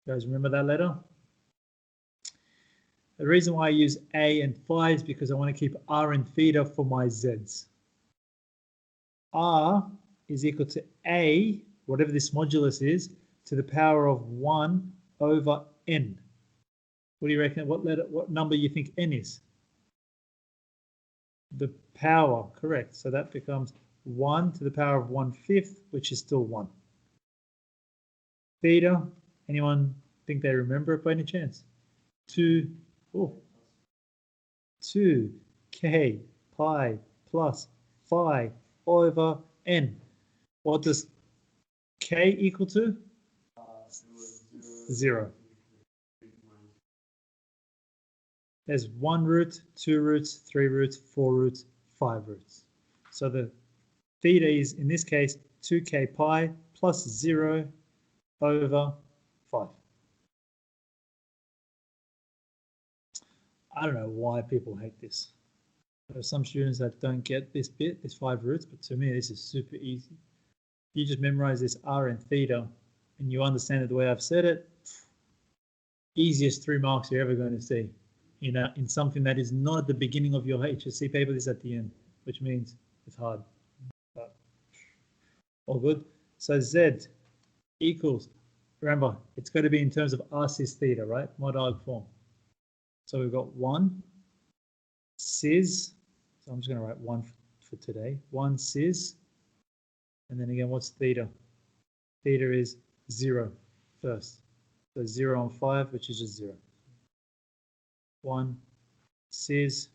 You guys remember that letter? The reason why I use A and phi is because I want to keep R and theta for my Z's. R is equal to A, whatever this modulus is, to the power of 1 over N. What do you reckon? What number you think N is? The power, correct. So that becomes 1 to the power of 1/5, which is still 1. Theta, anyone think they remember it by any chance? 2k pi plus phi over N. What does k equal to? 0. There's 1 root, 2 roots, 3 roots, 4 roots, 5 roots. So the theta is, in this case, 2k pi plus 0 over 5. I don't know why people hate this. There are some students that don't get this bit, this 5 roots, but to me, this is super easy. You just memorize this r and theta, and you understand it the way I've said it. Easiest 3 marks you're ever going to see. In something that is not at the beginning of your HSC paper, this is at the end, which means it's hard. But all good. So Z equals, remember, it's got to be in terms of r cis theta, right? Mod arg form. So we've got 1 cis, so I'm just going to write 1 for today. 1 cis, and then again, what's theta? Theta is 0 first. So 0 on 5, which is just 0. 1 cis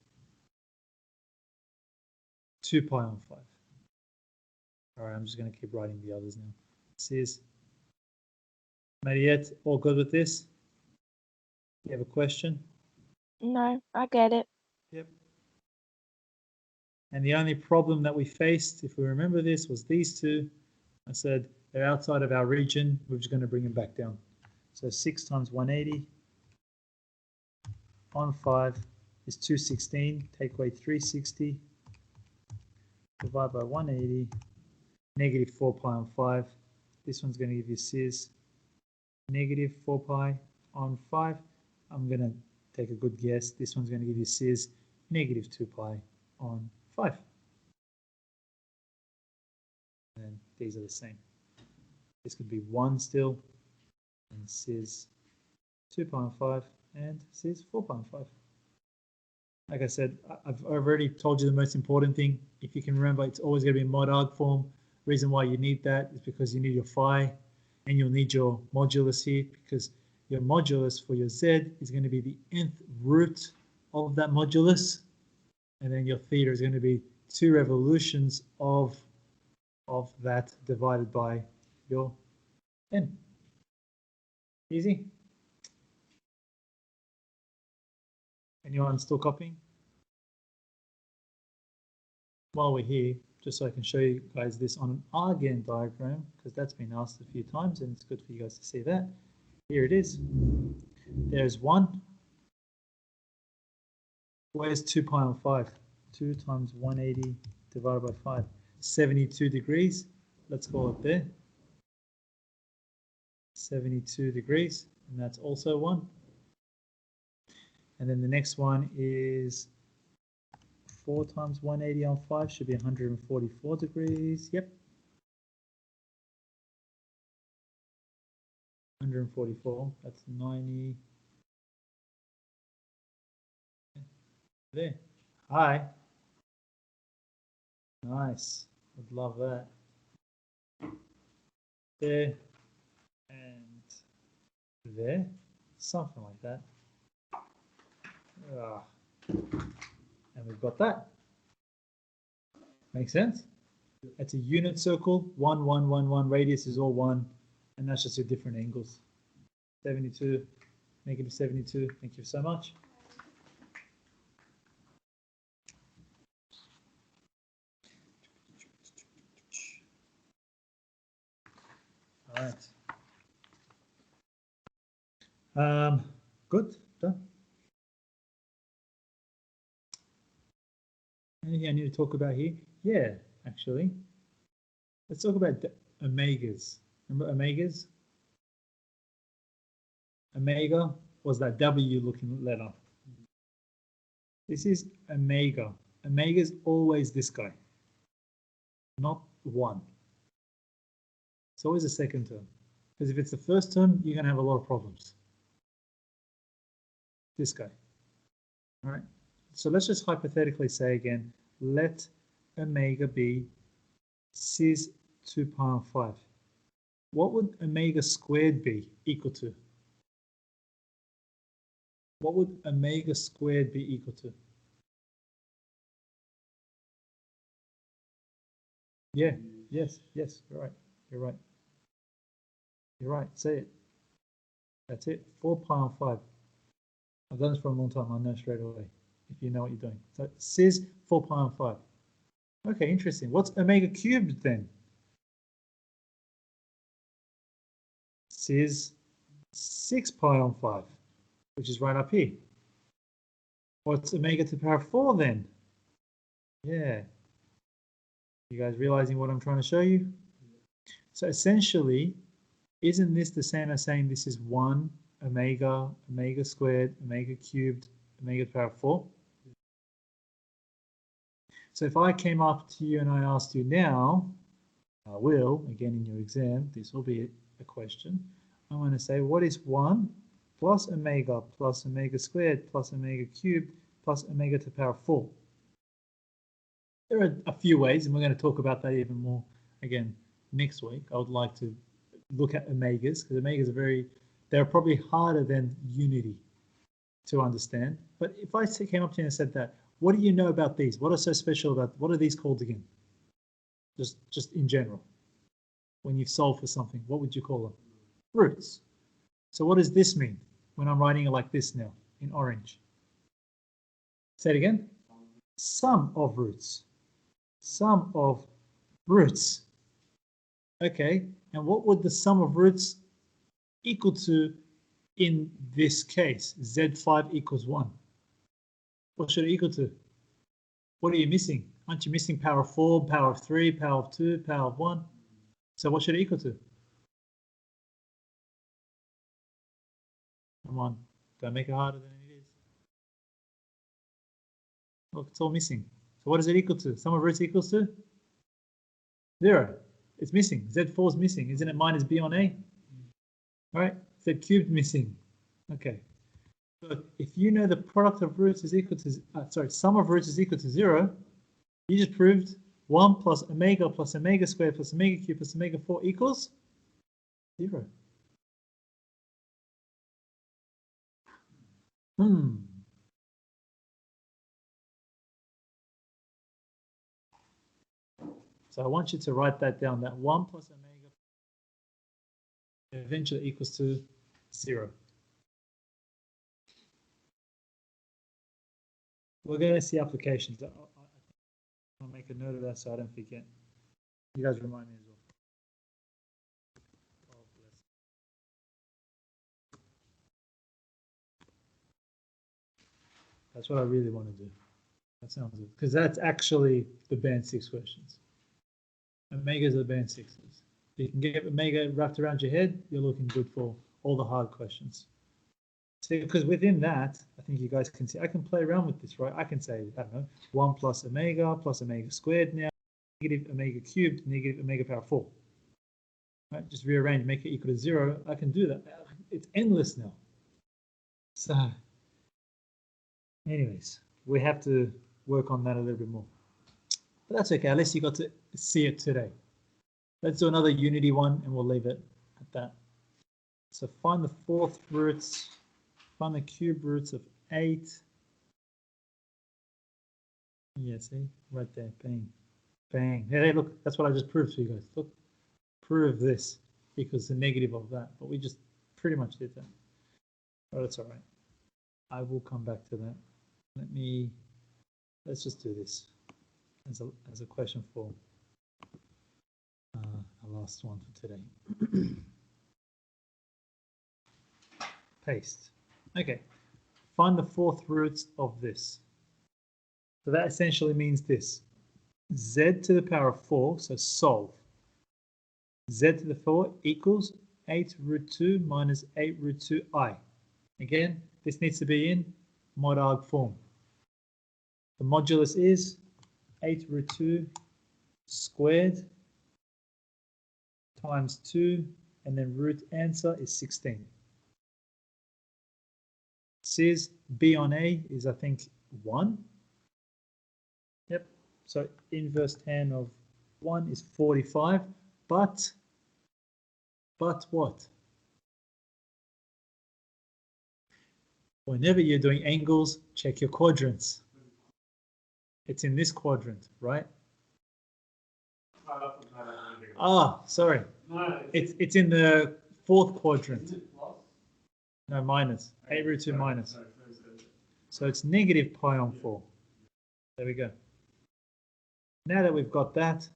2 pi on 5. All right, I'm just going to keep writing the others now. Cis. Mariette, all good with this? You have a question? No, I get it. Yep. And the only problem that we faced, if we remember this, was these two. I said they're outside of our region. We're just going to bring them back down. So 6 times 180 on 5 is 216. Take away 360. Divide by 180. Negative 4 pi on 5. This one's going to give you cis. Negative 4 pi on 5. I'm going to take a good guess. This one's going to give you cis. Negative 2 pi on 5. And these are the same. This could be 1 still. And cis 2 pi on 5. And cis 4 pi on 5. Like I said, I've already told you the most important thing. If you can remember, it's always going to be in mod arg form. Reason why you need that is because you need your phi and you'll need your modulus here, because your modulus for your z is going to be the nth root of that modulus, and then your theta is going to be 2 revolutions of that divided by your n. Easy. Anyone still copying? While we're here, just so I can show you guys this on an argand diagram, because that's been asked a few times and it's good for you guys to see that. Here it is. There's 1. Where's 2 pi on 5? 2 times 180 divided by 5. 72 degrees. Let's call it there. 72 degrees, and that's also 1. And then the next one is 4 times 180 on 5 should be 144 degrees. Yep. 144, that's 90. There. Hi. Nice. Would love that. There. And there. Something like that. And we've got that. Make sense? It's a unit circle. 1, 1, 1, 1. Radius is all 1. And that's just your different angles. 72, negative 72. Thank you so much. All right. Good. Done. Anything I need to talk about here? Yeah, actually. Let's talk about omegas. Remember omegas? Omega was that W looking letter. This is omega. Omega is always this guy, not 1. It's always the second term. Because if it's the first term, you're going to have a lot of problems. This guy. All right. So let's just hypothetically say again, let omega be cis 2 pi on 5. What would omega squared be equal to? What would omega squared be equal to? Yeah, yes, you're right. You're right. You're right, say it. That's it, 4 pi on 5. I've done this for a long time, I know straight away, if you know what you're doing. So cis 4 pi on 5. Okay, interesting. What's omega cubed then? Cis 6 pi on 5, which is right up here. What's omega to the power of 4 then? Yeah. You guys realizing what I'm trying to show you? So essentially, isn't this the same as saying this is 1 omega, omega squared, omega cubed, omega to the power of 4? So if I came up to you and I asked you now, I will, again in your exam, this will be a question. I'm going to say, what is 1 plus omega squared plus omega cubed plus omega to the power of 4? There are a few ways, and we're going to talk about that even more again next week. I would like to look at omegas, because omegas are they're probably harder than unity to understand. But if I came up to you and said that, what do you know about these? What are so special about, what are these called again? Just in general. When you solve for something, what would you call them? Roots. So what does this mean when I'm writing it like this now in orange? Say it again. Sum of roots. Sum of roots. Okay, and what would the sum of roots equal to in this case? Z5 equals 1. What should it equal to? What are you missing? Aren't you missing power of 4, power of 3, power of 2, power of 1? So what should it equal to? Come on, don't make it harder than it is. Look, it's all missing. So what does it equal to? Sum of roots equals to? 0. It's missing. Z4 is missing. Isn't it minus B on A? All right, Z cubed missing. Okay. So if you know the product of roots is equal to, sum of roots is equal to 0, you just proved 1 plus omega squared plus omega cubed plus omega 4 equals 0. So I want you to write that down, that 1 plus omega eventually equals to 0. We're going to see applications. I'll make a note of that so I don't forget. You guys remind me as well. Oh, bless. That's what I really want to do. That sounds good. Because that's actually the band 6 questions. Omegas are band 6s. If you can get omega wrapped around your head, you're looking good for all the hard questions. See, because within that, I think you guys can see, I can play around with this, right? I can say, I don't know, 1 plus omega squared now, negative omega cubed, negative omega power 4. Right? Just rearrange, make it equal to 0. I can do that. It's endless now. So, anyways, we have to work on that a little bit more. But that's okay, at least you got to see it today. Let's do another unity one and we'll leave it at that. So find the fourth roots, find the cube roots of 8. Yeah, see, right there, bang, bang. Hey, look, that's what I just proved to you guys. Look, prove this equals the negative of that, but we just pretty much did that. Oh, that's all right. I will come back to that. Let's just do this as a question for our last one for today. Paste. Okay, find the fourth roots of this. So that essentially means this. Z to the power of 4, so solve. Z to the 4 equals 8 root 2 minus 8 root 2i. Again, this needs to be in mod arg form. The modulus is 8 root 2 squared times 2, and then root answer is 16. Says B on A is, I think, 1. Yep, so inverse tan of 1 is 45, but what? Whenever you're doing angles, check your quadrants. It's in this quadrant, right? Ah, sorry. It's in the fourth quadrant. No, minus. 8 root 2 minus. So it's negative pi on 4. There we go. Now that we've got that,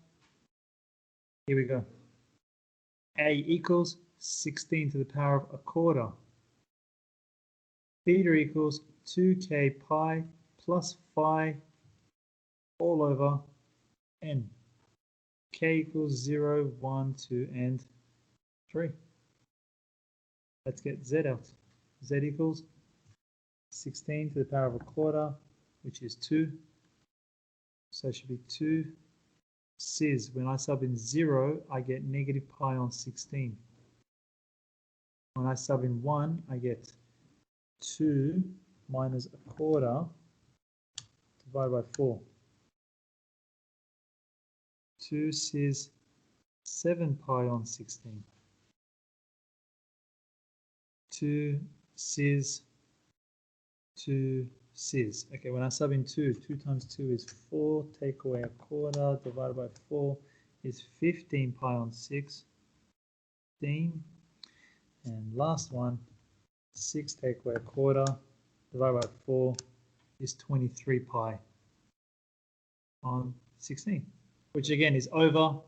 here we go. A equals 16 to the power of 1/4. Theta equals 2k pi plus phi all over n. K equals 0, 1, 2, and 3. Let's get z out. Z equals 16 to the power of a quarter, which is 2. So it should be 2 cis. When I sub in 0, I get negative pi on 16. When I sub in 1, I get 2 minus a quarter divided by 4. 2 cis 7 pi on 16. 2 cis 2 cis. Okay, when I sub in 2, 2 times 2 is 4, take away a quarter divided by 4 is 15 pi on 16. And last one, 6 take away a quarter divided by 4 is 23 pi on 16, which again is over.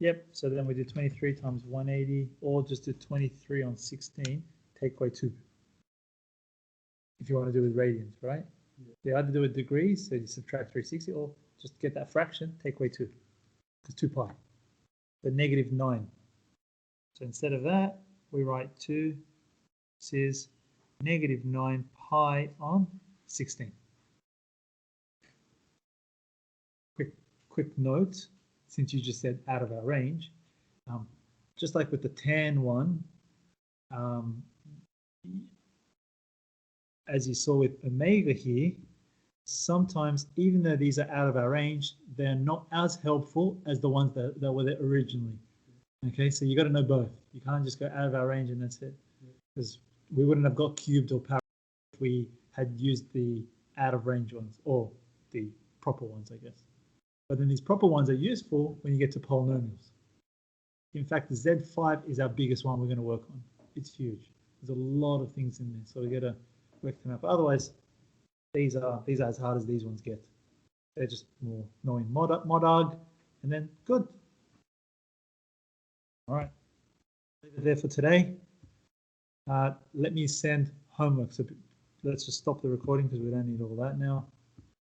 Yep, so then we do 23 times 180, or just do 23 on 16, take away 2. If you want to do with radians, right? You either do it degrees, so you subtract 360, or just get that fraction, take away 2, because 2 pi, the negative 9. So instead of that, we write 2 cis negative 9 pi on 16. Quick note, since you just said out of our range, just like with the tan one, as you saw with omega here, sometimes even though these are out of our range, they're not as helpful as the ones that were there originally. Okay, so you got to know both. You can't just go out of our range and that's it, because we wouldn't have got cubed or power if we had used the out of range ones, or the proper ones, I guess. But then these proper ones are useful when you get to polynomials. In fact, the Z5 is our biggest one we're going to work on. It's huge. There's a lot of things in there, so we got to work them out. But otherwise, these are as hard as these ones get. They're just more knowing modarg, and then good. All right, leave it there for today. Let me send homework. So let's just stop the recording because we don't need all that now.